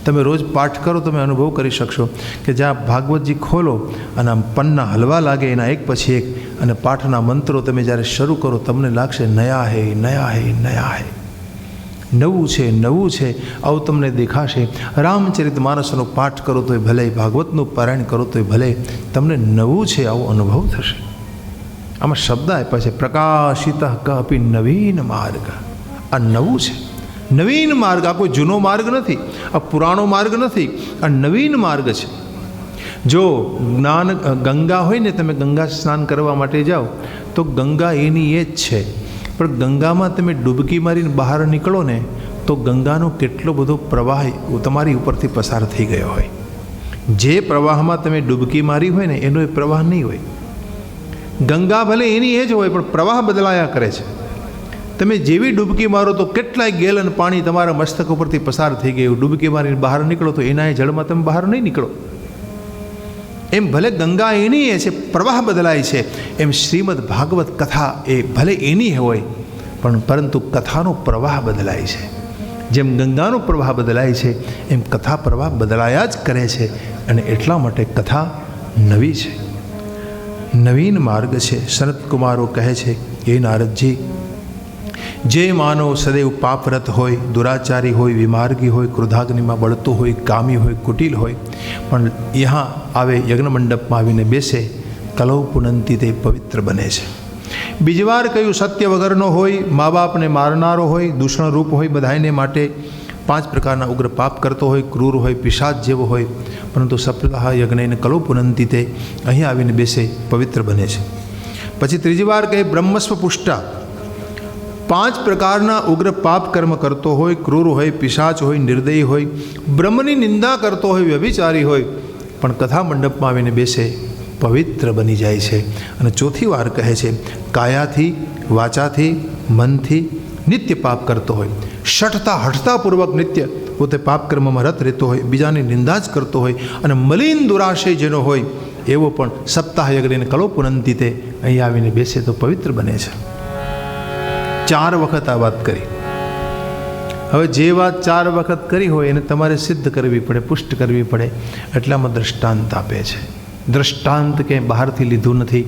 તમે રોજ પાઠ કરો, તમે અનુભવ કરી શકશો કે જ્યાં ભાગવતજી ખોલો અને આમ પન્ના હલવા લાગે એના એક પછી એક, અને પાઠના મંત્રો તમે જ્યારે શરૂ કરો તમને લાગશે નયા હે નયા હે નયા હે, નવું છે નવું છે, આવું તમને દેખાશે। રામચરિત માનસનો પાઠ કરો તોય ભલે, ભાગવતનું પારાયણ કરો તોય ભલે, તમને નવું છે આવો અનુભવ થશે। આમાં શબ્દ આપ્યા છે, પ્રકાશિત કપી નવીન માર્ગ, આ નવું છે, નવીન માર્ગ। આ કોઈ જૂનો માર્ગ નથી, આ પુરાણો માર્ગ નથી, આ નવીન માર્ગ છે। જો જ્ઞાન ગંગા હોય ને, તમે ગંગા સ્નાન કરવા માટે જાઓ તો ગંગા એની એ જ છે, પણ ગંગામાં તમે ડૂબકી મારીને બહાર નીકળો ને તો ગંગાનો કેટલો બધો પ્રવાહ તમારી ઉપરથી પસાર થઈ ગયો હોય। જે પ્રવાહમાં તમે ડૂબકી મારી હોય ને એનો એ પ્રવાહ નહીં હોય। ગંગા ભલે એની એ જ હોય પણ પ્રવાહ બદલાયા કરે છે। તમે જેવી ડૂબકી મારો તો કેટલાય ગેલન પાણી તમારા મસ્તક ઉપરથી પસાર થઈ ગયું, ડૂબકી મારીને બહાર નીકળો તો એના એ જળમાં તમે બહાર નહીં નીકળો। એમ ભલે ગંગા એની એ છે, પ્રવાહ બદલાય છે, એમ શ્રીમદ ભાગવત કથા એ ભલે એની હોય પણ પરંતુ કથાનો પ્રવાહ બદલાય છે। જેમ ગંગાનો પ્રવાહ બદલાય છે એમ કથા પ્રવાહ બદલાયા જ કરે છે, અને એટલા માટે કથા નવી છે, નવીન માર્ગ છે। સનત કુમારો કહે છે, એ નારદજી, જે માનવ સદૈવ પાપરત હોય, દુરાચારી હોય, વિમાર્ગી હોય, ક્રોધાગ્નિમાં બળતો હોય, કામી હોય, કુટિલ હોય, પણ यहाँ આવે, યજ્ઞ મંડપમાં આવીને બેસે, કલૌ પુનંતી તે પવિત્ર બને છે। બીજી વાર કહ્યું, સત્ય વગરનો હોય, મા બાપને મારનારો હોય, દૂષણરૂપ હોય, બધાને માટે 5 પ્રકારના ઉગ્ર પાપ કરતો હોય, ક્રૂર હોય, પિશાચ જેવો હોય, પરંતુ સપ્તાહ યજ્ઞને કલૌ પુનંતી તે અહીં આવીને બેસે, પવિત્ર બને છે। પછી ત્રીજી વાર કહે, બ્રહ્મસ્વ પુષ્ટા, 5 પ્રકારના ઉગ્ર પાપ કર્મ કરતો હોય, ક્રૂર હોય, પિશાચ હોય, નિર્દયી હોય, બ્રહ્મની નિંદા કરતો હોય, વ્યભિચારી હોય, પણ કથા મંડપમાં આવીને બેસે પવિત્ર બની જાય છે. અને ચોથી વાર કહે છે, કાયાથી, વાચાથી, મનથી નિત્ય પાપ કરતો હોય, શઠતા હઠતાપૂર્વક નિત્ય પોતે પાપ કર્મમાં રત રહેતો હોય, બીજાની નિંદા જ કરતો હોય અને મલિન દુરાશય જેનો હોય એવો પણ સપ્તાહ યજ્ઞને કલો પુનંતી તે અહીં આવીને બેસે તો પવિત્ર બને છે. 4 વખત આ વાત કરી. હવે જે વાત 4 વખત કરી હોય એને તમારે સિદ્ધ કરવી પડે, પુષ્ટ કરવી પડે. એટલામાં દ્રષ્ટાંત આપે છે. દ્રષ્ટાંત ક્યાંય બહારથી લીધું નથી.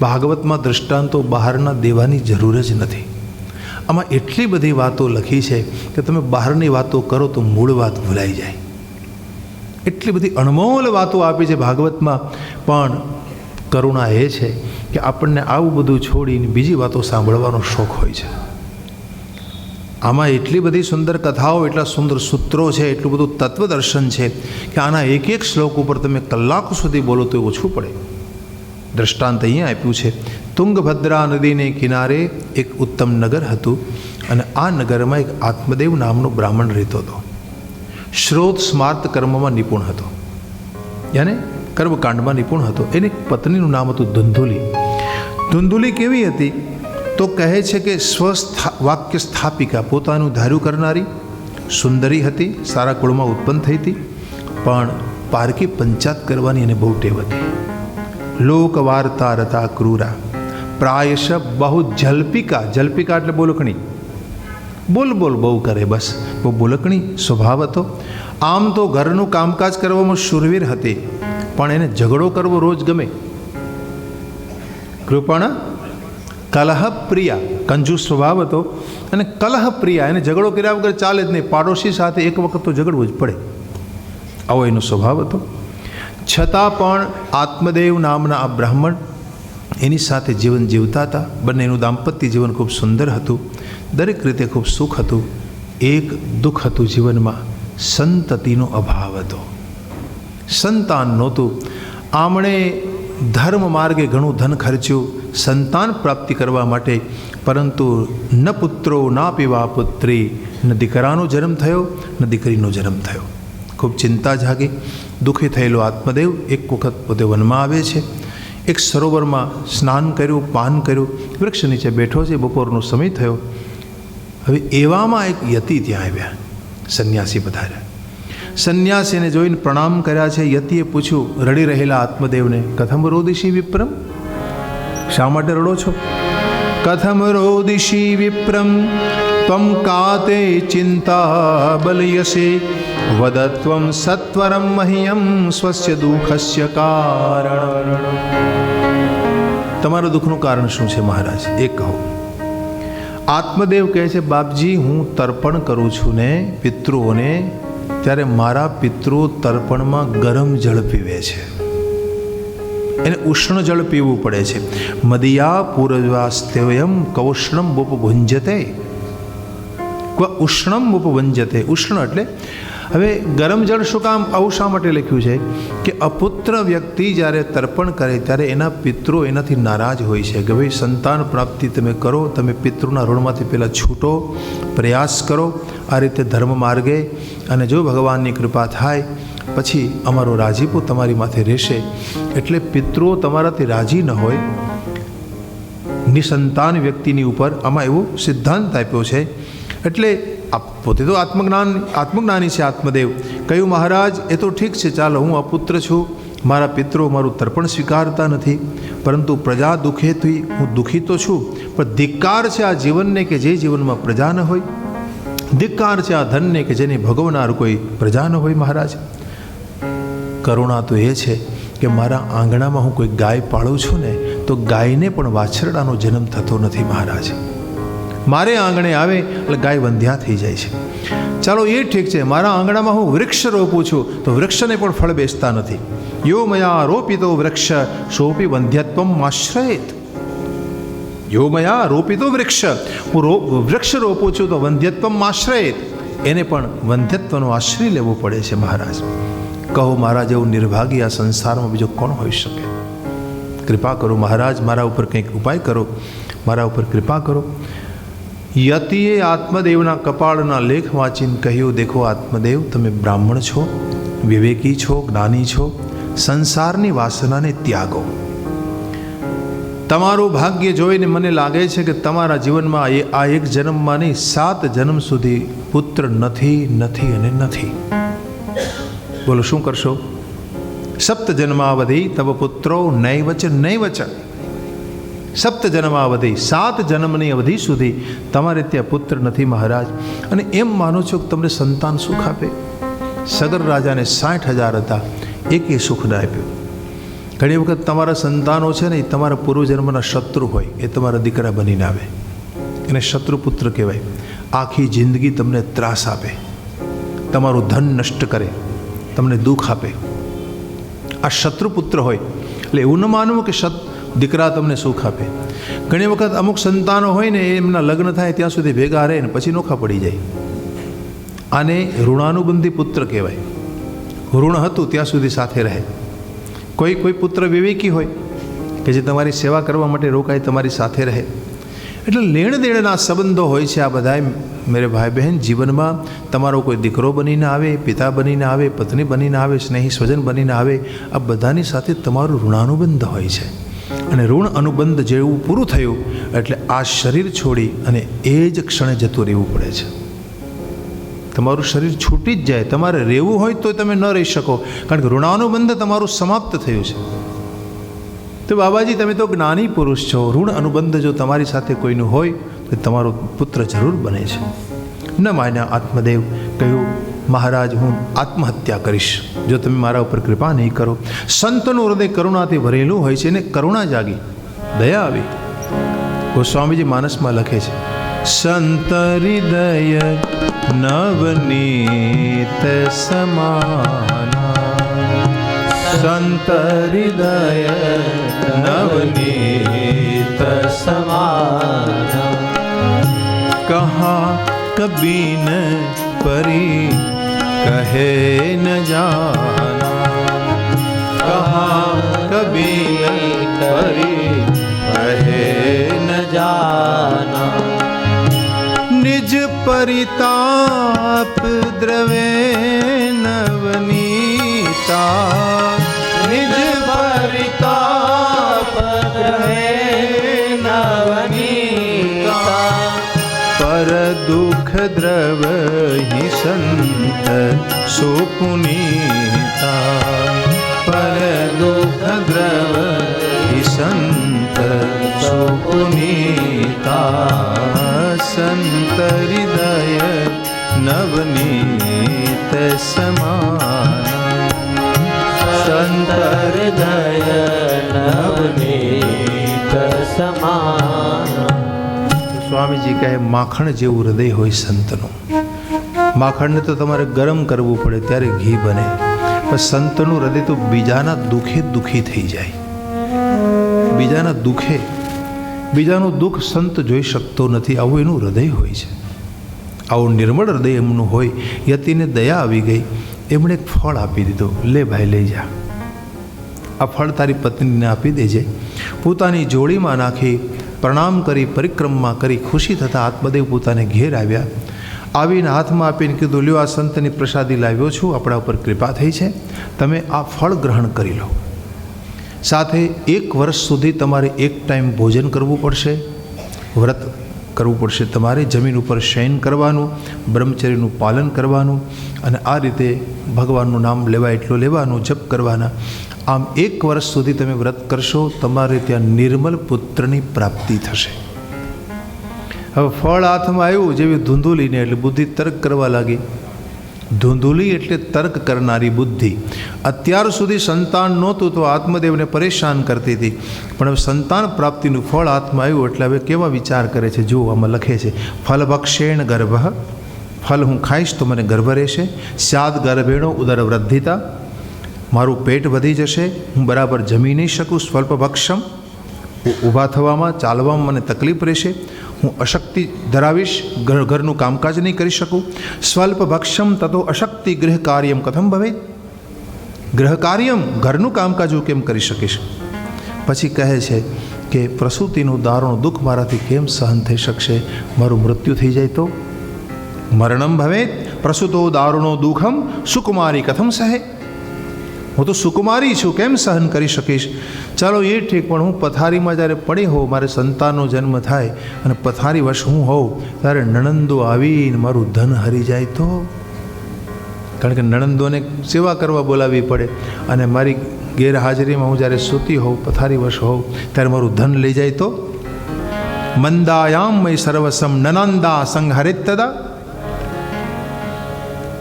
ભાગવતમાં દ્રષ્ટાંતો બહારના દેવાની જરૂર જ નથી. આમાં એટલી બધી વાતો લખી છે કે તમે બહારની વાતો કરો તો મૂળ વાત ભૂલાઈ જાય. એટલી બધી અણમોલ વાતો આપી છે ભાગવતમાં. પણ કરુણા એ છે કે આપણને આવું બધું છોડીને બીજી વાતો સાંભળવાનો શોખ હોય છે. આમાં એટલી બધી સુંદર કથાઓ, એટલા સુંદર સૂત્રો છે, એટલું બધું તત્વદર્શન છે કે આના એક એક શ્લોક ઉપર તમે કલાકો સુધી બોલો તો ઓછું પડે. દ્રષ્ટાંત અહીંયા આપ્યું છે. તુંગભદ્રા નદીને કિનારે એક ઉત્તમ નગર હતું અને આ નગરમાં એક આત્મદેવ નામનો બ્રાહ્મણ રહેતો હતો. શ્રોત સ્માર્ત કર્મમાં નિપુણ હતો, યાને કર્મકાંડમાં નિપુણ હતો. એની પત્નીનું નામ હતું ધુંધુલી. ધુંધુલી કેવી હતી તો કહે છે કે વાક્ય સ્થાપિકા, પોતાનું ધાર્યું કરનારી, સુંદરી હતી, સારા કુળમાં ઉત્પન્ન થઈ હતી, પણ પારકી પંચાત કરવાની એને બહુ ટેવ હતી. લોક વાર્તા રતા ક્રૂરા, પ્રાયશ બહુ જલ્પિકા. જલ્પિકા એટલે બોલકણી, બોલ બોલ બહુ કરે, બસ બહુ બોલકણી સ્વભાવ હતો. આમ તો ઘરનું કામકાજ કરવામાં શૂરવીર હતી, પણ એને ઝઘડો કરવો રોજ ગમે. કૃપણ કલહપ્રિયા, કંજૂસ સ્વભાવ હતો અને કલહપ્રિયા, એને ઝઘડો કર્યા વગર ચાલે જ નહીં. પાડોશી સાથે એક વખત તો ઝઘડવું જ પડે, આવો એનો સ્વભાવ હતો. છતાં પણ આત્મદેવ નામના આ બ્રાહ્મણ એની સાથે જીવન જીવતા હતા. બંનેનું દાંપત્ય જીવન ખૂબ સુંદર હતું, દરેક રીતે ખૂબ સુખ હતું. એક દુઃખ હતું જીવનમાં, સંતતિનો અભાવ હતો, સંતાન નહોતું. આમણે ધર્મ માર્ગે ઘણું ધન ખર્ચ્યું સંતાન પ્રાપ્તિ કરવા માટે, પરંતુ ન પુત્રો ના પીવા પુત્રી, ન દીકરાનો જન્મ થયો ન દીકરીનો જન્મ થયો. ખૂબ ચિંતા જાગી. દુઃખી થયેલો આત્મદેવ એક વખત પોતે વનમાં આવે છે. એક સરોવરમાં સ્નાન કર્યું, પાન કર્યું, વૃક્ષ નીચે બેઠો છે. બપોરનો સમય થયો. હવે એવામાં એક યતિ ત્યાં આવ્યા, સંન્યાસી પધાર્યા. સંન્યાસીને જોઈને પ્રણામ કર્યા છે. યતિએ પૂછ્યું રડી રહેલા આત્મદેવને, કથમ રોદિશી વિપ્રમ, શા માટે રડો છો? કથમ રોદિશી વિપ્રમ ત્વમ કાતે ચિંતા બલયસે વદત્વમ સત્વરમ મહ્યમ સ્વસ્ય દુઃખસ્ય કારણ. તમારા દુઃખનું કારણ શું છે મહારાજ, એ કહો. આત્મદેવ કહે છે, બાપજી હું તર્પણ કરું છું ને પિતૃઓને, ત્યારે મારા પિતૃઓ તર્પણમાં ગરમ જળ પીવે છે, એને ઉષ્ણ જળ પીવું પડે છે. મદિયા પૂર્વાસ્તેયમ કૌષ્ણમ ઉપભુંજતે, ઉષ્ણમ ઉપભુંજતે. ઉષ્ણ એટલે હવે ગરમ જળ શું કામ, આવું શા માટે લખ્યું છે કે અપુત્ર વ્યક્તિ જ્યારે તર્પણ કરે ત્યારે એના પિતૃ એનાથી નારાજ હોય છે કે ભાઈ સંતાન પ્રાપ્તિ તમે કરો, તમે પિતૃના ઋણમાંથી પહેલાં છૂટો, પ્રયાસ કરો આ રીતે ધર્મ માર્ગે, અને જો ભગવાનની કૃપા થાય પછી અમારો રાજીપો તમારી માથે રહેશે. એટલે પિતૃઓ તમારાથી રાજી ન હોય નિસંતાન વ્યક્તિની ઉપર, આમાં એવો સિદ્ધાંત આપ્યો છે. એટલે પોતે તો આત્મજ્ઞાની છે આત્મદેવ. કહ્યું મહારાજ એ તો ઠીક છે, ચાલો હું અપુત્ર છું, મારા પિતૃઓ મારું તર્પણ સ્વીકારતા નથી, પરંતુ પ્રજા દુઃખેથી હું દુઃખી તો છું, પણ ધિક્કાર છે આ જીવનને કે જે જીવનમાં પ્રજા ન હોય, ધિક્કાર છે આ ધનને કે જેને ભોગવનાર કોઈ પ્રજા ન હોય. મહારાજ કરુણા તો એ છે કે મારા આંગણામાં હું કોઈ ગાય પાળું છું ને તો ગાયને પણ વાછરડાનો જન્મ થતો નથી મહારાજ. મારે આંગણે આવે એટલે ગાય વંધ્યા થઈ જાય છે. ચાલો એ ઠીક છે, મારા આંગણામાં હું વૃક્ષ રોપું છું તો વૃક્ષને પણ ફળ બેસતા નથી. યો મયા રોપિતો વૃક્ષ સોપી વંધ્યત્વમ આશ્રયેત. યો મયા રોપિતો વૃક્ષ, હું વૃક્ષ રોપું છું તો વંધ્યત્વમ આશ્રયેત, એને પણ વંધ્યત્વનો આશ્રય લેવો પડે છે મહારાજ. કહો મારા જેવું નિર્ભાગી આ સંસારમાં બીજો કોણ હોઈ શકે? કૃપા કરો મહારાજ, મારા ઉપર કંઈક ઉપાય કરો, મારા ઉપર કૃપા કરો. યતિએ આત્મદેવના કપાળના લેખ વાંચીને કહ્યું, દેખો આત્મદેવ તમે બ્રાહ્મણ છો, વિવેકી છો, જ્ઞાની છો, સંસારની વાસનાને ત્યાગો. તમારું ભાગ્ય જોઈને મને લાગે છે કે તમારા જીવનમાં આ એક જન્મમાં નહીં 7 જન્મ સુધી પુત્ર નથી નથી અને નથી. બોલો શું કરશો? 7 જન્માવધિ તવ પુત્રો નૈવચ નૈવચ. 7 જન્માવધિ 7 જન્મની અવધિ સુધી તમારે ત્યાં પુત્ર નથી મહારાજ. અને એમ માનો છો કે તમને સંતાન સુખ આપે? સગર રાજાને 60,000 હતા, એકે સુખ ના આપ્યું. ઘણી વખત તમારા સંતાનો છે ને એ તમારા પૂર્વજન્મના શત્રુ હોય, એ તમારા દીકરા બનીને આવે, એને શત્રુપુત્ર કહેવાય. આખી જિંદગી તમને ત્રાસ આપે, તમારું ધન નષ્ટ કરે, તમને દુઃખ આપે. આ શત્રુપુત્ર હોય. એટલે એવું ન માનવું કે દીકરા તમને સુખ આપે. ઘણી વખત અમુક સંતાનો હોય ને એમના લગ્ન થાય ત્યાં સુધી ભેગા રહે ને પછી નોખા પડી જાય. આને ઋણાનુબંધી પુત્ર કહેવાય. ઋણ હતું ત્યાં સુધી સાથે રહે. કોઈ પુત્ર વિવેકી હોય કે જે તમારી સેવા કરવા માટે રોકાય, તમારી સાથે રહે. એટલે લેણ દેણના સંબંધો હોય છે આ બધાય. મેરે ભાઈ બહેન, જીવનમાં તમારો કોઈ દીકરો બનીને આવે, પિતા બનીને આવે, પત્ની બનીને આવે, સ્નેહી સ્વજન બનીને આવે, આ બધાની સાથે તમારું ઋણાનુબંધ હોય છે. અને ઋણ અનુબંધ જેવું પૂરું થયું એટલે આ શરીર છોડી અને એ જ ક્ષણે જતું રહેવું પડે છે. તમારું શરીર છૂટી જ જાય. તમારે રહેવું હોય તો તમે ન રહી શકો, કારણ કે ઋણાનુબંધ તમારું સમાપ્ત થયું છે. તો બાબાજી, તમે તો જ્ઞાની પુરુષ છો. ઋણ અનુબંધ જો તમારી સાથે કોઈનું હોય તો તમારો પુત્ર જરૂર બને છે. ન માન્યા આત્મદેવ કહ્યું, મહારાજ હું આત્મહત્યા કરીશ જો તમે મારા ઉપર કૃપા નહીં કરો. સંતનું હૃદય કરુણાથી ભરેલું હોય છે, એને કરુણા જાગી, દયા આવી. ગોસ્વામીજી માનસમાં લખે છે, સંત હૃદય નવનીત સમાના, સંત હૃદય નવનીત સમાના, કહા કબી ન પરી કહે ન જાના, કહા કબી ન પરી કહે ન જાના, નિજ પરિતાપ દ્રવે નવનીતા, નિજ પરિતાપ દ્રવે નવનીતા, પર દુઃખ દ્રવ હિ સંત સુપુનીતા, પર દુઃખ દ્રવ હિ સંત સુપુનીતા, સંત હૃદય નવનીત સમાના, સંત હૃદય નવનીત સમાના. સ્વામીજી કહે, માખણ જેવું હૃદય હોય સંતનું. માખણને તો તમારે ગરમ કરવું પડે ત્યારે ઘી બને, પણ સંતનું હૃદય તો બીજાના દુઃખે દુઃખી થઈ જાય. બીજાના દુઃખે, બીજાનું દુઃખ સંત જોઈ શકતો નથી, આવું એનું હૃદય હોય છે. આવું નિર્મળ હૃદય એમનું હોય. યતિને દયા આવી ગઈ, એમણે એક ફળ આપી દીધું, લે ભાઈ લઈ જા, આ ફળ તારી પત્નીને આપી દેજે. પોતાની જોડીમાં નાખી પ્રણામ કરી પરિક્રમા કરી ખુશી થતાં આત્મદેવ પોતાને ઘેર આવ્યા. આવીને હાથમાં આપીને કીધું, લ્યો આ સંતની પ્રસાદી લાવ્યો છું, આપણા ઉપર કૃપા થઈ છે, તમે આ ફળ ગ્રહણ કરી લો. સાથે 1 વર્ષ સુધી તમારે એક ટાઈમ ભોજન કરવું પડશે, વ્રત કરવું પડશે, તમારે જમીન ઉપર શયન કરવાનું, બ્રહ્મચર્યનું પાલન કરવાનું, અને આ રીતે ભગવાનનું નામ લેવાય એટલું લેવાનું, જપ કરવાના. આમ 1 વર્ષ સુધી તમે વ્રત કરશો, તમારે ત્યાં નિર્મલ પુત્રની પ્રાપ્તિ થશે. હવે ફળ હાથમાં આવ્યું જેવી ધૂંધુલીને, એટલે બુદ્ધિ તર્ક કરવા લાગી. ધૂંધુલી એટલે તર્ક કરનારી બુદ્ધિ. અત્યાર સુધી સંતાન નહોતું તો આત્મદેવને પરેશાન કરતી હતી, પણ હવે સંતાન પ્રાપ્તિનું ફળ હાથમાં આવ્યું એટલે હવે કેવા વિચાર કરે છે જુઓ. આમાં લખે છે, ફલ ભક્ષેણ ગર્ભ, ફલ હું ખાઈશ તો મને ગર્ભ રહેશે. સ્યાદ ગર્ભેણો ઉદર વૃદ્ધિતા, મારું પેટ વધી જશે, હું બરાબર જમી નહીં શકું. સ્વલ્પ ભક્ષમ, ઊભા થવામાં ચાલવામાં મને તકલીફ રહેશે, હું અશક્તિ ધરાવીશ, ઘરનું કામકાજ નહીં કરી શકું. સ્વલ્પ ભક્ષમ તતો અશક્તિ ગૃહ કાર્યમ કથમ ભવે, ગૃહ કાર્યમ ઘરનું કામકાજ હું કેમ કરી શકીશ. પછી કહે છે કે પ્રસૂતિનું દારૂણ દુઃખ મારાથી કેમ સહન થઈ શકશે, મારું મૃત્યુ થઈ જાય તો. મરણમ ભવે પ્રસૂતો દારૂણો દુઃખમ સુકુમારી કથમ સહે, હું તો સુકુમારી છું, કેમ સહન કરી શકીશ? ચાલો એ ઠીક, પણ હું પથારીમાં જ્યારે પડી હોઉં, મારે સંતાનનો જન્મ થાય અને પથારી વશ હું હોઉં, ત્યારે નણંદો આવીને મારું ધન હરી જાય તો? કારણ કે નણંદોને સેવા કરવા બોલાવવી પડે, અને મારી ગેરહાજરીમાં હું જ્યારે સૂતી હોઉં, પથારી વશ હોઉં, ત્યારે મારું ધન લઈ જાય તો? મંદાયામ મય સર્વસમ નનંદા સંહરિત તદા.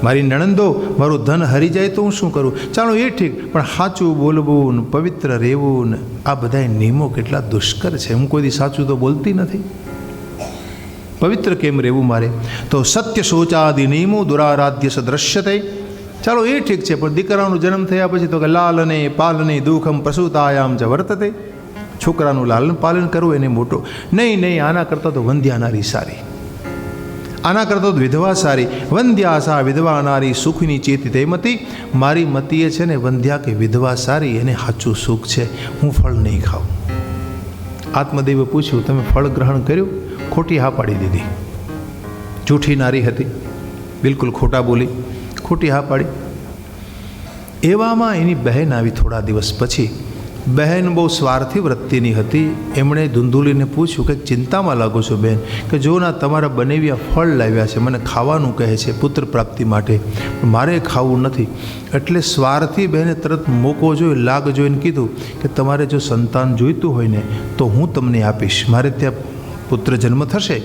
મારી નણંદો મારું ધન હરી જાય તો હું શું કરું? ચાલો એ ઠીક, પણ સાચું બોલવું ને પવિત્ર રહેવું ને આ બધા નિયમો કેટલા દુષ્કર છે. હું કોઈ દી સાચું તો બોલતી નથી. પવિત્ર કેમ રહેવું મારે? તો સત્ય શૌચાદિ નિયમો દુરારાધ્ય સદ્રશ્યતે. ચાલો એ ઠીક છે, પણ દીકરાનો જન્મ થયા પછી તો કે લાલને પાલને દુઃખમ પ્રસૂતાયામ જ વર્તતે. છોકરાનું લાલન પાલન કરવું એને મોટો નહીં. આના કરતાં તો વંધ્યા નારી સારી, આના કરતાં તો વિધવા સારી. વંધ્યા સા વિધવા નારી સુખની ચેતી તે મતી. મારી મતીએ છે ને વંધ્યા કે વિધવા સારી, એને સાચું સુખ છે. હું ફળ નહીં ખાઉં. આત્મદેવે પૂછ્યું, તમે ફળ ગ્રહણ કર્યું? ખોટી હા પાડી દીધી. જૂઠી નારી હતી, બિલકુલ ખોટા બોલી, ખોટી હા પાડી. એવામાં એની બહેન આવી થોડા દિવસ પછી. બહેન બહુ સ્વાર્થી વૃત્તિની હતી. એમણે ધુંધુલીને પૂછ્યું કે ચિંતામાં લાગો છો બેન, કે જો ના તમારા બનેવ્યા ફળ લાવ્યા છે, મને ખાવાનું કહે છે પુત્ર પ્રાપ્તિ માટે, મારે ખાવું નથી. એટલે સ્વાર્થી બહેને તરત મોકો જોઈ, લાગ જોઈને કીધું કે તમારે જો સંતાન જોઈતું હોય ને તો હું તમને આપીશ. મારે ત્યાં પુત્ર જન્મ થશે,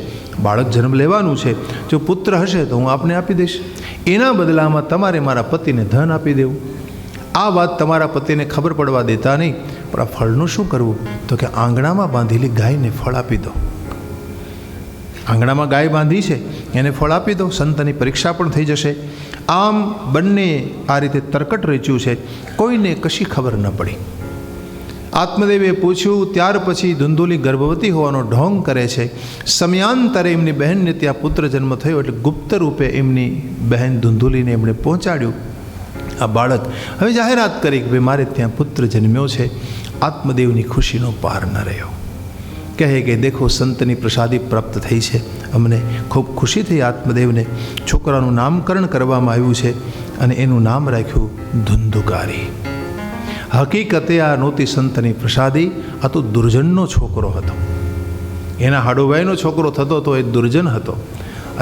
બાળક જન્મ લેવાનું છે. જો પુત્ર હશે તો હું આપને આપી દઈશ. એના બદલામાં તમારે મારા પતિને ધન આપી દેવું. આ વાત તમારા પતિને ખબર પડવા દેતા નહીં. પણ આ ફળનું શું કરવું? તો કે આંગણામાં બાંધેલી ગાયને ફળ આપી દો. આંગણામાં ગાય બાંધી છે, એને ફળ આપી દો. સંતની પરીક્ષા પણ થઈ જશે. આમ બંને આ રીતે તરકટ રચ્યું છે, કોઈને કશી ખબર ન પડી. આત્મદેવે પૂછ્યું. ત્યાર પછી ધુંધુલી ગર્ભવતી હોવાનો ઢોંગ કરે છે. સમયાંતરે એમની બહેનને ત્યાં પુત્ર જન્મ થયો, એટલે ગુપ્ત રૂપે એમની બહેન ધુંધુલીને એમણે પહોંચાડ્યું આ બાળક. હવે જાહેરાત કરી કે ભાઈ મારે ત્યાં પુત્ર જન્મ્યો છે. આત્મદેવની ખુશીનો પાર ન રહ્યો. કહે કે દેખો સંતની પ્રસાદી પ્રાપ્ત થઈ છે, અમને ખૂબ ખુશી થઈ. આત્મદેવને છોકરાનું નામકરણ કરવામાં આવ્યું છે અને એનું નામ રાખ્યું ધુંધુકારી. હકીકતે આ નહોતી સંતની પ્રસાદી, આ તો દુર્જનનો છોકરો હતો. એના હાડોભાઈનો છોકરો થતો તો એ દુર્જન હતો.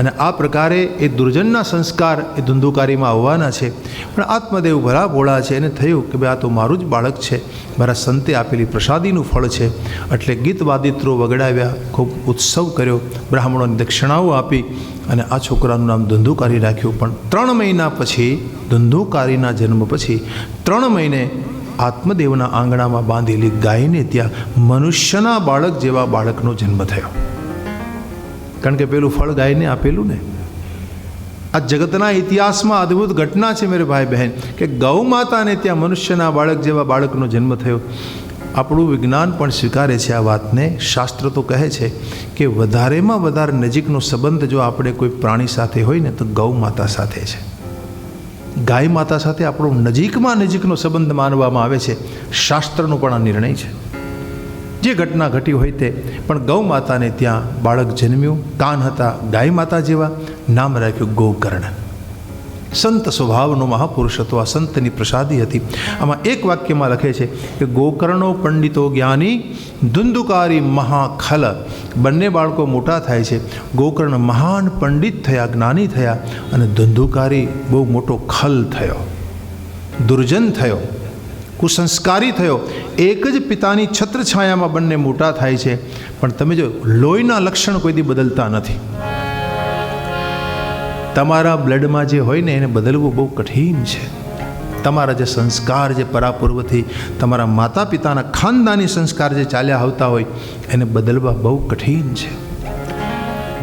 અને આ પ્રકારે એ દુર્જનના સંસ્કાર એ ધુંધુકારીમાં આવવાના છે. પણ આત્મદેવ ભલા ભોળા છે. એને થયું કે ભાઈ આ તો મારું જ બાળક છે, મારા સંતે આપેલી પ્રસાદીનું ફળ છે. એટલે ગીત વાદિત્રો વગડાવ્યા, ખૂબ ઉત્સવ કર્યો, બ્રાહ્મણોને દક્ષિણાઓ આપી અને આ છોકરાનું નામ ધુંધુકારી રાખ્યું. પણ 3 મહિના પછી, ધુંધુકારીના જન્મ પછી 3 મહિને આત્મદેવના આંગણામાં બાંધેલી ગાયને ત્યાં મનુષ્યના બાળક જેવા બાળકનો જન્મ થયો. કારણ કે પેલું ફળ ગાયને આપેલું ને. આ જગતના ઇતિહાસમાં અદ્ભુત ઘટના છે મેરે ભાઈ બહેન, કે ગૌ માતાને ત્યાં મનુષ્યના બાળક જેવા બાળકનો જન્મ થયો. આપણું વિજ્ઞાન પણ સ્વીકારે છે આ વાતને. શાસ્ત્ર તો કહે છે કે વધારેમાં વધારે નજીકનો સંબંધ જો આપણે કોઈ પ્રાણી સાથે હોય ને તો ગૌ માતા સાથે છે. ગાય માતા સાથે આપણો નજીકનો સંબંધ માનવામાં આવે છે. શાસ્ત્રનો પણ આ નિર્ણય છે. જે ઘટના ઘટી હોય તે, પણ ગૌ માતાને ત્યાં બાળક જન્મ્યું. કાન હતા ગાય માતા જેવા, નામ રાખ્યું ગોકર્ણ. સંત સ્વભાવનો મહાપુરુષ હતો. આ સંતની પ્રસાદી હતી. આમાં એક વાક્યમાં લખે છે કે ગોકર્ણો પંડિતો જ્ઞાની ધુંધુકારી મહાખલ. બંને બાળકો મોટા થાય છે. ગોકર્ણ મહાન પંડિત થયા, જ્ઞાની થયા, અને ધુંધુકારી બહુ મોટો ખલ થયો, દુર્જન થયો, કુસંસ્કારી થયો. એક જ પિતાની છત્રછાયામાં બંને મોટા થાય છે. પણ તમે જો લોહીના લક્ષણ કોઈ દી બદલતા નથી. તમારા બ્લડમાં જે હોય ને એને બદલવું બહુ કઠિન છે. તમારા જે સંસ્કાર જે પરાપૂર્વથી તમારા માતા પિતાના ખાનદાની સંસ્કાર જે ચાલ્યા આવતા હોય એને બદલવા બહુ કઠિન છે.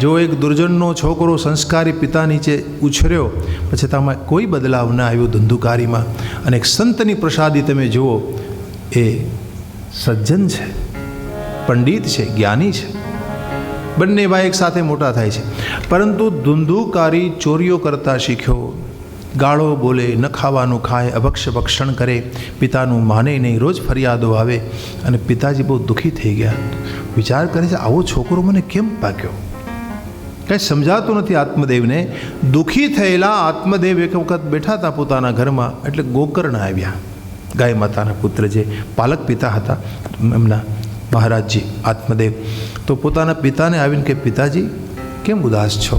જો એક દુર્જનનો છોકરો સંસ્કારી પિતા નીચે ઉછર્યો પછી તમારે કોઈ બદલાવ ન આવ્યો ધુંધુકારીમાં. અને એક સંતની પ્રસાદી તમે જુઓ, એ સજ્જન છે, પંડિત છે, જ્ઞાની છે. બંને ભાઈ એક સાથે મોટા થાય છે. પરંતુ ધુંધુકારી ચોરીઓ કરતા શીખ્યો, ગાળો બોલે, ન ખાવાનું ખાય, અભક્ષ્ય ભક્ષણ કરે, પિતાનું માને નહીં, રોજ ફરિયાદો આવે. અને પિતાજી બહુ દુઃખી થઈ ગયા. વિચાર કરે છે આવો છોકરો મને કેમ પાક્યો? કંઈ સમજાતું નથી આત્મદેવને. દુઃખી થયેલા આત્મદેવ એક વખત બેઠા હતા પોતાના ઘરમાં, એટલે ગોકર્ણ આવ્યા. ગાય માતાના પુત્ર જે પાલક પિતા હતા એમના મહારાજજી આત્મદેવ, તો પોતાના પિતાને આવીને કે પિતાજી કેમ ઉદાસ છો?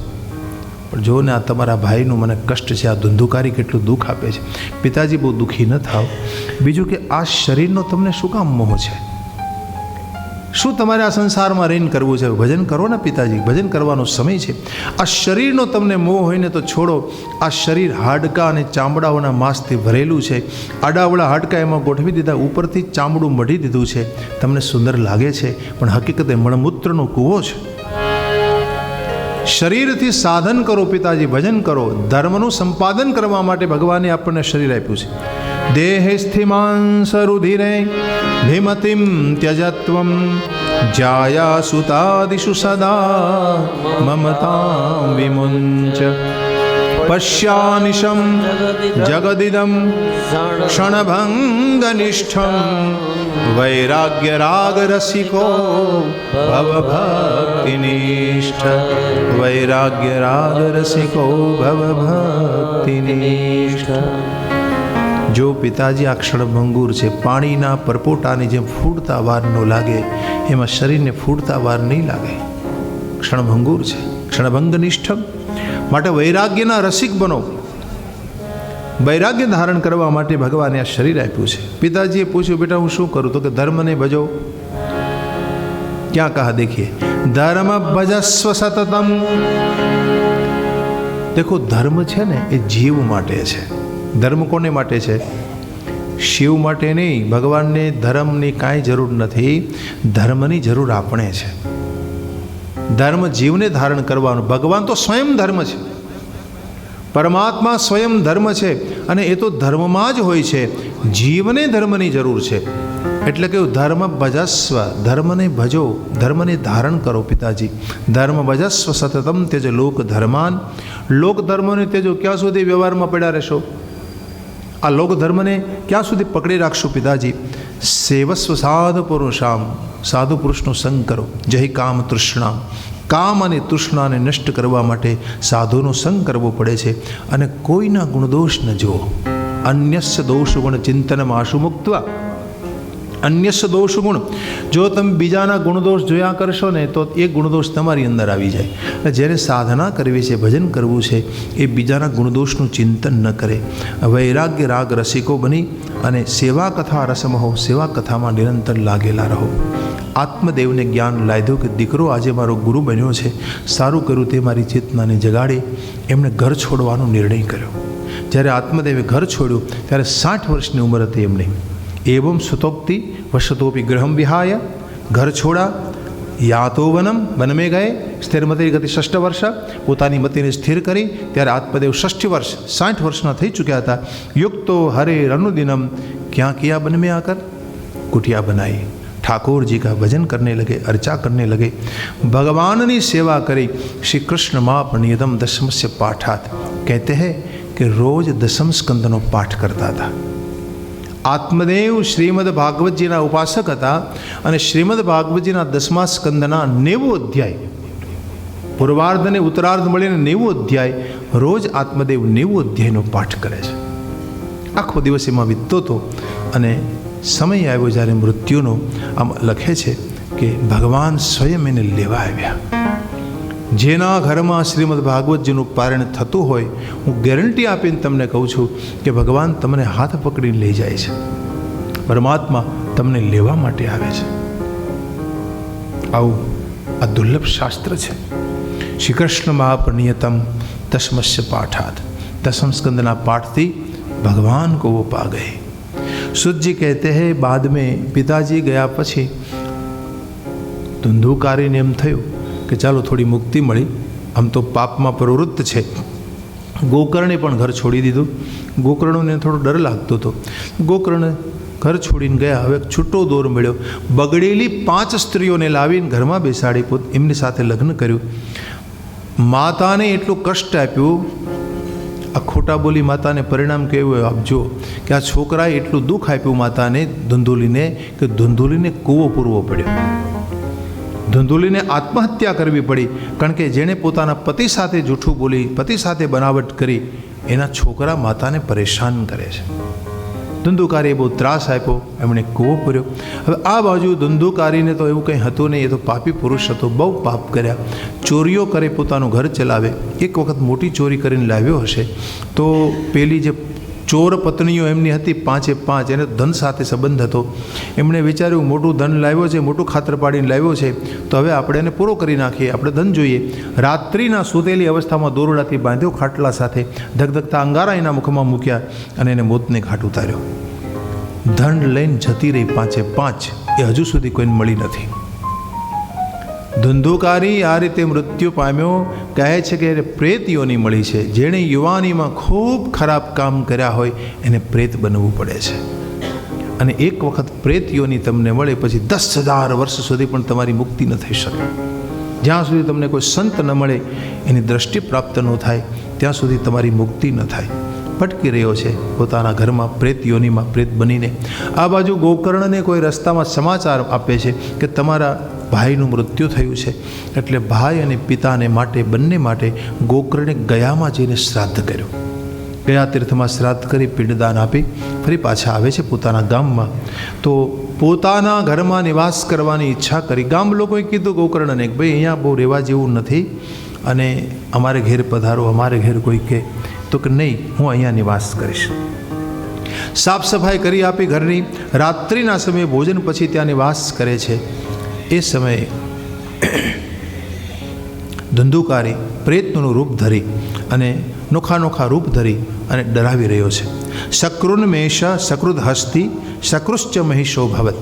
પણ જો ને આ તમારા ભાઈનું મને કષ્ટ છે, આ ધુંધુકારી કેટલું દુઃખ આપે છે. પિતાજી બહુ દુઃખી ન થાવ. બીજું કે આ શરીરનો તમને શું કામ મોહ છે? શું તમારે આ સંસારમાં રહીને કરવું છે? ભજન કરો ને પિતાજી, ભજન કરવાનો સમય છે. આ શરીરનો તમને મોહ હોય ને તો છોડો. આ શરીર હાડકાં અને ચામડાઓના માંસથી ભરેલું છે. આડાવડા હાડકાં એમાં ગોઠવી દીધા, ઉપરથી ચામડું મઢી દીધું છે. તમને સુંદર લાગે છે, પણ હકીકતે મળમૂત્રનો કૂવો છે. શરીરથી સાધન કરો પિતાજી, ભજન કરો. ધર્મનું સંપાદન કરવા માટે ભગવાને આપણને શરીર આપ્યું છે. દેહે સ્થિમાંસ રુધિરે ભીમતિમ ત્યજત્વમ જાયા સુતાદિષુ સદા મમતા વિમુંચ પશ્યાનિશમ જગદિદમ ક્ષણભંગનિષ્ઠમ વૈરાગ્ય રાગ રસિકો ભવભક્તિનિષ્ઠ વૈરાગ્ય રાગ રસિકો ભવભક્તિનિષ્ઠ. જો પિતાજી આ ક્ષણભંગુર છે, પાણીના પરપોટાની જેમ ફૂટતા વાર ન લાગે, એમાં શરીરને ફૂટતા વાર નહીં લાગે. ક્ષણભંગુર છે, ક્ષણભંગનિષ્ઠમ. માટે વૈરાગ્યના રસિક બનો. વૈરાગ્ય ધારણ કરવા માટે ભગવાને આ શરીર આપ્યું છે. પિતાજીએ પૂછ્યું બેટા હું શું કરું? તો કે ધર્મને ભજો. ક્યાં કહા દેખીએ, ધર્મ ભજસ્વ સતતમ. દેખો ધર્મ છે ને એ જીવ માટે છે. ધર્મ કોને માટે છે? શિવ માટે નહીં. ભગવાનને ધર્મની કાંઈ જરૂર નથી, ધર્મની જરૂર આપણે છે. ધર્મ જીવને ધારણ કરવાનો. ભગવાન તો સ્વયં ધર્મ છે, પરમાત્મા સ્વયં ધર્મ છે, અને એ તો ધર્મમાં જ હોય છે. જીવને ધર્મની જરૂર છે. એટલે કે ધર્મ ભજસ્વ, ધર્મને ભજો, ધર્મને ધારણ કરો પિતાજી. ધર્મ ભજસ્વ સતતમ તેજ લોક ધર્માન. લોક ધર્મને તેજો. ક્યાં સુધી વ્યવહારમાં પડ્યા રહેશો? આ લોક ધર્મને ક્યાં સુધી પકડી રાખશો પિતાજી? સેવસ્વ સાધુ પુરુષામ. સાધુ પુરુષનો સંગ કરો. જય કામ તૃષ્ણા. કામ અને તૃષ્ણાને નષ્ટ કરવા માટે સાધુનો સંગ કરવો પડે છે. અને કોઈના ગુણદોષ ન જુઓ. અન્યસ્ય દોષ ગુણ ચિંતનમાં આશુ મુક્તવા. અન્યસ્ય દોષ ગુણ. જો તમે બીજાના ગુણદોષ જોયા કરશો ને તો એ ગુણદોષ તમારી અંદર આવી જાય. જેને સાધના કરવી છે, ભજન કરવું છે, એ બીજાના ગુણદોષનું ચિંતન ન કરે. વૈરાગ્ય રાગ રસિકો બની અને સેવા કથા રસમહો. સેવા કથામાં નિરંતર લાગેલા રહો. આત્મદેવને જ્ઞાન લાગ્યું કે દીકરો આજે મારો ગુરુ બન્યો છે, સારું કર્યું તે મારી ચેતનાને જગાડી. એમણે ઘર છોડવાનો નિર્ણય કર્યો. જ્યારે આત્મદેવે ઘર છોડ્યું ત્યારે 60 વર્ષની ઉંમર હતી એમની. એવમ સુતોક્તિ વશતોપી ગ્રહમ વિહાય. ઘર છોડા યાતો વનમ. વનમે ગયે. સ્થિરમતી ગતિ 6 વર્ષ. પોતાની મતિને સ્થિર કરી. ત્યારે આત્મદેવ 60 વર્ષ 60 વર્ષના થઈ ચૂક્યા હતા. યુક્તો હરે અનુદિનમ. ક્યાં કિયા બન में आकर कुटिया बनाई. ठाकुर जी का भजन करने लगे, अर्चा करने लगे, भगवान सेवा करी. श्री कृष्ण महाप्रणियतम दशमस्य पाठात. कहते हैं कि रोज दशम स्कंदનો પાઠ કરતા હતા. આત્મદેવ શ્રીમદ ભાગવતજીના ઉપાસક હતા અને શ્રીમદ ભાગવતજીના 10મા સ્કંદના 90 અધ્યાય, પૂર્વાર્ધ અને ઉત્તરાર્ધ મળીને 90 અધ્યાય, રોજ આત્મદેવ 90 અધ્યાયનો પાઠ કરે છે. આખો દિવસ એમાં વીતતો હતો. અને સમય આવ્યો જ્યારે મૃત્યુનો. આમ લખે છે કે ભગવાન સ્વયં એને લેવા આવ્યા. જેના ઘરમાં શ્રીમદ ભાગવતજીનું પારાયણ થતું હોય, હું ગેરંટી આપીને તમને કહું છું કે ભગવાન તમને હાથ પકડીને લઈ જાય છે. પરમાત્મા તમને લેવા માટે આવે છે. આવું આ દુર્લભ શાસ્ત્ર છે. શ્રી કૃષ્ણ મહાપ્રણિયતમ દશમસ્ય પાઠાત. દસમ સ્કંદના પાઠથી ભગવાન કો वो पा गए. सूत जी कहते हैं बाद में पिताजी ગયા પછી ધુંધુકારીને એમ થયું કે ચાલો થોડી મુક્તિ મળી. આમ તો પાપમાં પ્રવૃત્ત છે. ગોકર્ણે પણ ઘર છોડી દીધું. ગોકર્ણને થોડો ડર લાગતો હતો. ગોકર્ણ ઘર છોડીને ગયા. હવે છૂટો દોર મળ્યો. બગડેલી 5 સ્ત્રીઓને લાવીને ઘરમાં બેસાડી એમની સાથે લગ્ન કર્યું. માતાને એટલું કષ્ટ આપ્યું. આ ખોટા બોલી માતાને પરિણામ કેવું આપજો કે આ છોકરાએ એટલું દુઃખ આપ્યું માતાને, ધુંધુલીને, કે ધુંધુલીને કૂવો પૂરવો પડ્યો. ધુંધુલીને આત્મહત્યા કરવી પડી. કારણ કે જેણે પોતાના પતિ સાથે જૂઠું બોલી, પતિ સાથે બનાવટ કરી, એના છોકરા માતાને પરેશાન કરે છે. ધુંધુકારીએ બહુ ત્રાસ આપ્યો, એમણે કૂવો પૂર્યો. હવે આ બાજુ ધુંધુકારીને તો એવું કંઈ હતું નહીં, એ તો પાપી પુરુષ હતો, બહુ પાપ કર્યા, ચોરીઓ કરે, પોતાનું ઘર ચલાવે. એક વખત મોટી ચોરી કરીને લાવ્યો હશે તો પેલી જે ચોર પત્નીઓ એમની હતી 5 એને ધન સાથે સંબંધ હતો. એમણે વિચાર્યું મોટું ધન લાવ્યો છે, મોટું ખાતર પાડીને લાવ્યો છે, તો હવે આપણે એને પૂરો કરી નાખીએ, આપણે ધન જોઈએ. રાત્રિના સૂતેલી અવસ્થામાં દોરડાથી બાંધ્યો ખાટલા સાથે, ધગધગતા અંગારા એના મુખમાં મૂક્યા અને એને મોતને ઘાટ ઉતાર્યો. ધન લઈને જતી રહી 5, એ હજુ સુધી કોઈને મળી નથી. ધુંધુકારી આ રીતે મૃત્યુ પામ્યો. કહે છે કે પ્રેત યોની મળી છે. જેણે યુવાનીમાં ખૂબ ખરાબ કામ કર્યા હોય એને પ્રેત બનવું પડે છે. અને એક વખત પ્રેત યોની તમને મળે પછી 10,000 વર્ષ સુધી પણ તમારી મુક્તિ ન થઈ શકે. જ્યાં સુધી તમને કોઈ સંત ન મળે, એની દ્રષ્ટિ પ્રાપ્ત ન થાય, ત્યાં સુધી તમારી મુક્તિ ન થાય. ભટકી રહ્યો છે પોતાના ઘરમાં પ્રેત યોનીમાં પ્રેત બનીને. આ બાજુ ગોકર્ણને કોઈ રસ્તામાં સમાચાર આપે છે કે તમારા ભાઈનું મૃત્યુ થયું છે. એટલે ભાઈ અને પિતાને માટે, બંને માટે ગોકર્ણે ગયામાં જઈને શ્રાદ્ધ કર્યું. ગયા તીર્થમાં શ્રાદ્ધ કરી પિંડદાન આપી ફરી પાછા આવે છે પોતાના ગામમાં. તો પોતાના ઘરમાં નિવાસ કરવાની ઈચ્છા કરી. ગામ લોકોએ કીધું ગોકર્ણને કે ભાઈ અહીંયા બહુ રહેવા જેવું નથી અને અમારે ઘેર પધારો, અમારે ઘેર કોઈ કે. તો કે નહીં, હું અહીંયા નિવાસ કરીશ. સાફ સફાઈ કરી આપી ઘરની. રાત્રિના સમયે ભોજન પછી ત્યાં નિવાસ કરે છે. એ સમયે ધુંધુકારી પ્રેતનું રૂપ ધરી અને નોખા રૂપ ધરી અને ડરાવી રહ્યો છે. સકૃન્મેષ સકૃદ હસ્તી સકૃશ્ચ મહિષો ભવત.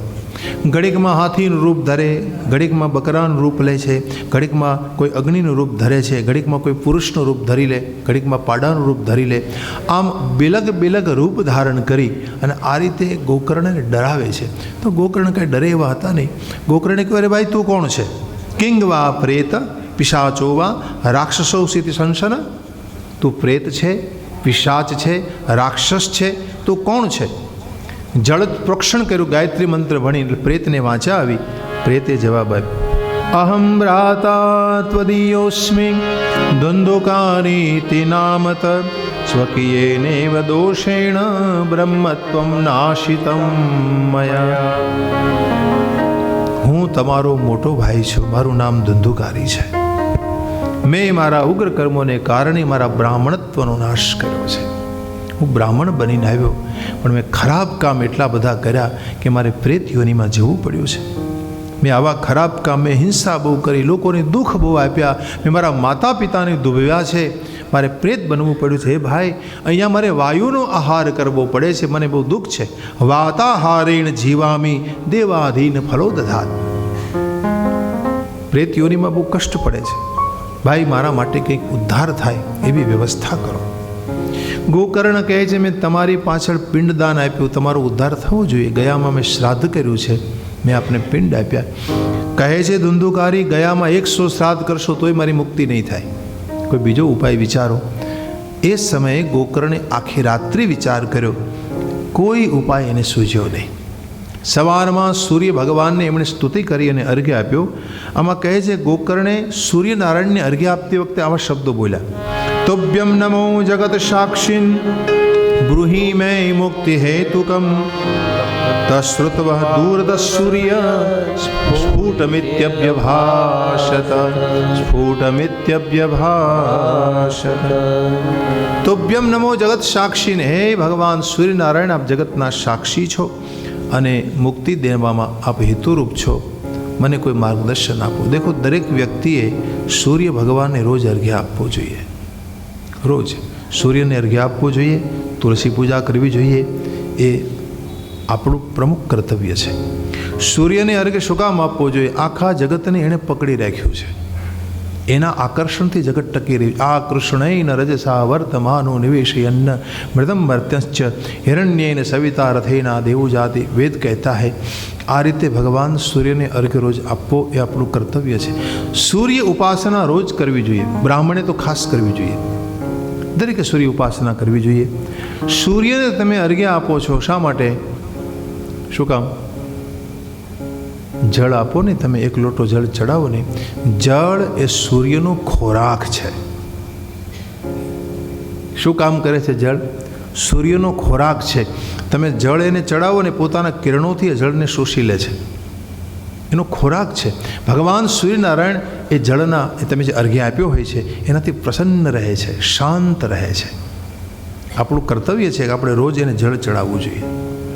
ઘડીકમાં હાથીનું રૂપ ધરે, ઘડીકમાં બકરાનું રૂપ લે છે, ઘડીકમાં કોઈ અગ્નિનું રૂપ ધરે છે, ઘડીકમાં કોઈ પુરુષનું રૂપ ધરી લે, ઘડીકમાં પાડાનું રૂપ ધરી લે. આમ બિલગ રૂપ ધારણ કરી અને આ રીતે ગોકર્ણને ડરાવે છે. તો ગોકર્ણ કંઈ ડરે એવા હતા નહીં. ગોકર્ણે કહ્યું, અરે ભાઈ તું કોણ છે? કિંગ વા પ્રેત પિશાચો વા રાક્ષસો સ્થિતિ સંશન. તું પ્રેત છે, પિશાચ છે, રાક્ષસ છે, તું કોણ છે? જળ પ્રોક્ષણ કર્યું, ગાયત્રી મંત્ર ભણી એટલે પ્રેતને વાંચા આવી. પ્રેતે જવાબ આપ્યો, અહમ ભ્રાતા ત્વદીયોસ્મિ ધુંધુકારીતિ નામત સ્વકીયેનેવ દોષેણ બ્રહ્મત્વમ નાશિતમ મયા. હું તમારો મોટો ભાઈ છું, મારું નામ ધુંધુકારી છે. મેં મારા ઉગ્ર કર્મોને કારણે મારા બ્રાહ્મણત્વનો નાશ કર્યો છે. હું બ્રાહ્મણ બનીને આવ્યો, પણ મેં ખરાબ કામ એટલા બધા કર્યા કે મારે પ્રેત યોનીમાં જવું પડ્યું છે. મેં આવા ખરાબ કામ, મેં હિંસા બહુ કરી, લોકોને દુઃખ બહુ આપ્યા, મેં મારા માતા પિતાને દુભવ્યા છે, મારે પ્રેત બનવું પડ્યું છે. હે ભાઈ, અહીંયા મારે વાયુનો આહાર કરવો પડે છે, મને બહુ દુઃખ છે. વાતાહારેણ જીવામી દેવાધીન ફલો દધાત. પ્રેત યોનીમાં બહુ કષ્ટ પડે છે. ભાઈ, મારા માટે કંઈક ઉદ્ધાર થાય એવી વ્યવસ્થા કરો. ગોકર્ણ કહે છે, મેં તમારી પાછળ પિંડદાન આપ્યું, તમારો ઉદ્ધાર થવો જોઈએ. ગયામાં મેં શ્રાદ્ધ કર્યું છે, મેં આપને પિંડ આપ્યા. કહે છે ધુંધુકારી, ગયામાં 100 શ્રાદ્ધ કરશો તોય મારી મુક્તિ નહીં થાય, કોઈ બીજો ઉપાય વિચારો. એ સમયે ગોકર્ણે આખી રાત્રિ વિચાર કર્યો, કોઈ ઉપાય એને સૂઝ્યો નહીં. સવારમાં સૂર્ય ભગવાનને એમણે સ્તુતિ કરી અને અર્ઘ્ય આપ્યો. આમાં કહે છે ગોકર્ણે સૂર્યનારાયણને અર્ઘ્ય આપતી વખતે આવા શબ્દો બોલ્યા, તોભ્યમ નમો જગત સાક્ષિન બ્રૂહી મે મુક્તિ હેતુકમ તશ્રુત્વ દૂરદસૂર્ય સ્ફુટમિત્યભ્યભાષત સ્ફુટમિત્યભ્યભાષત. તોભ્યમ નમો જગત સાક્ષિન. હે ભગવાન સૂર્યનારાયણ, આપ જગતના સાક્ષી છો અને મુક્તિ દેવામાં આપ હેતુરૂપ છો. મને કોઈ માર્ગદર્શન આપો. દેખો, દરેક વ્યક્તિએ સૂર્ય ભગવાનને રોજ અર્ઘ્ય આપવો જોઈએ. રોજ સૂર્યને અર્ઘ્ય આપવું જોઈએ, તુલસી પૂજા કરવી જોઈએ. એ આપણું પ્રમુખ કર્તવ્ય છે. સૂર્યને અર્ઘ્ય શું કામ આપવો જોઈએ? આખા જગતને એણે પકડી રાખ્યું છે, એના આકર્ષણથી જગત ટકી રહ્યું. આ કૃષ્ણૈન રજસા વર્તમાનો નિવેશયન્ન મૃદમ મર્ત્યશ્ચ હિરણ્યેન સવિતા રથેના દેવું જાતિ. વેદ કહેતા હૈ. આ રીતે ભગવાન સૂર્યને અર્ઘ્ય રોજ આપવો એ આપણું કર્તવ્ય છે. સૂર્ય ઉપાસના રોજ કરવી જોઈએ, બ્રાહ્મણે તો ખાસ કરવી જોઈએ. દરેકે સૂર્ય ઉપાસના કરવી જોઈએ. સૂર્યને તમે અર્ઘ્ય આપો છો, શા માટે? શું કામ? જળ આપો ને, તમે એક લોટો જળ ચડાવો ને. જળ એ સૂર્યનો ખોરાક છે. શું કામ કરે છે જળ? સૂર્યનો ખોરાક છે. તમે જળ એને ચડાવો ને પોતાના કિરણોથી એ જળને શોષી લે છે, એનો ખોરાક છે. ભગવાન સૂર્યનારાયણ એ જળના એ તમે જે અર્ઘ્ય આપ્યો હોય છે એનાથી પ્રસન્ન રહે છે, શાંત રહે છે. આપણું કર્તવ્ય છે કે આપણે રોજ એને જળ ચડાવવું જોઈએ.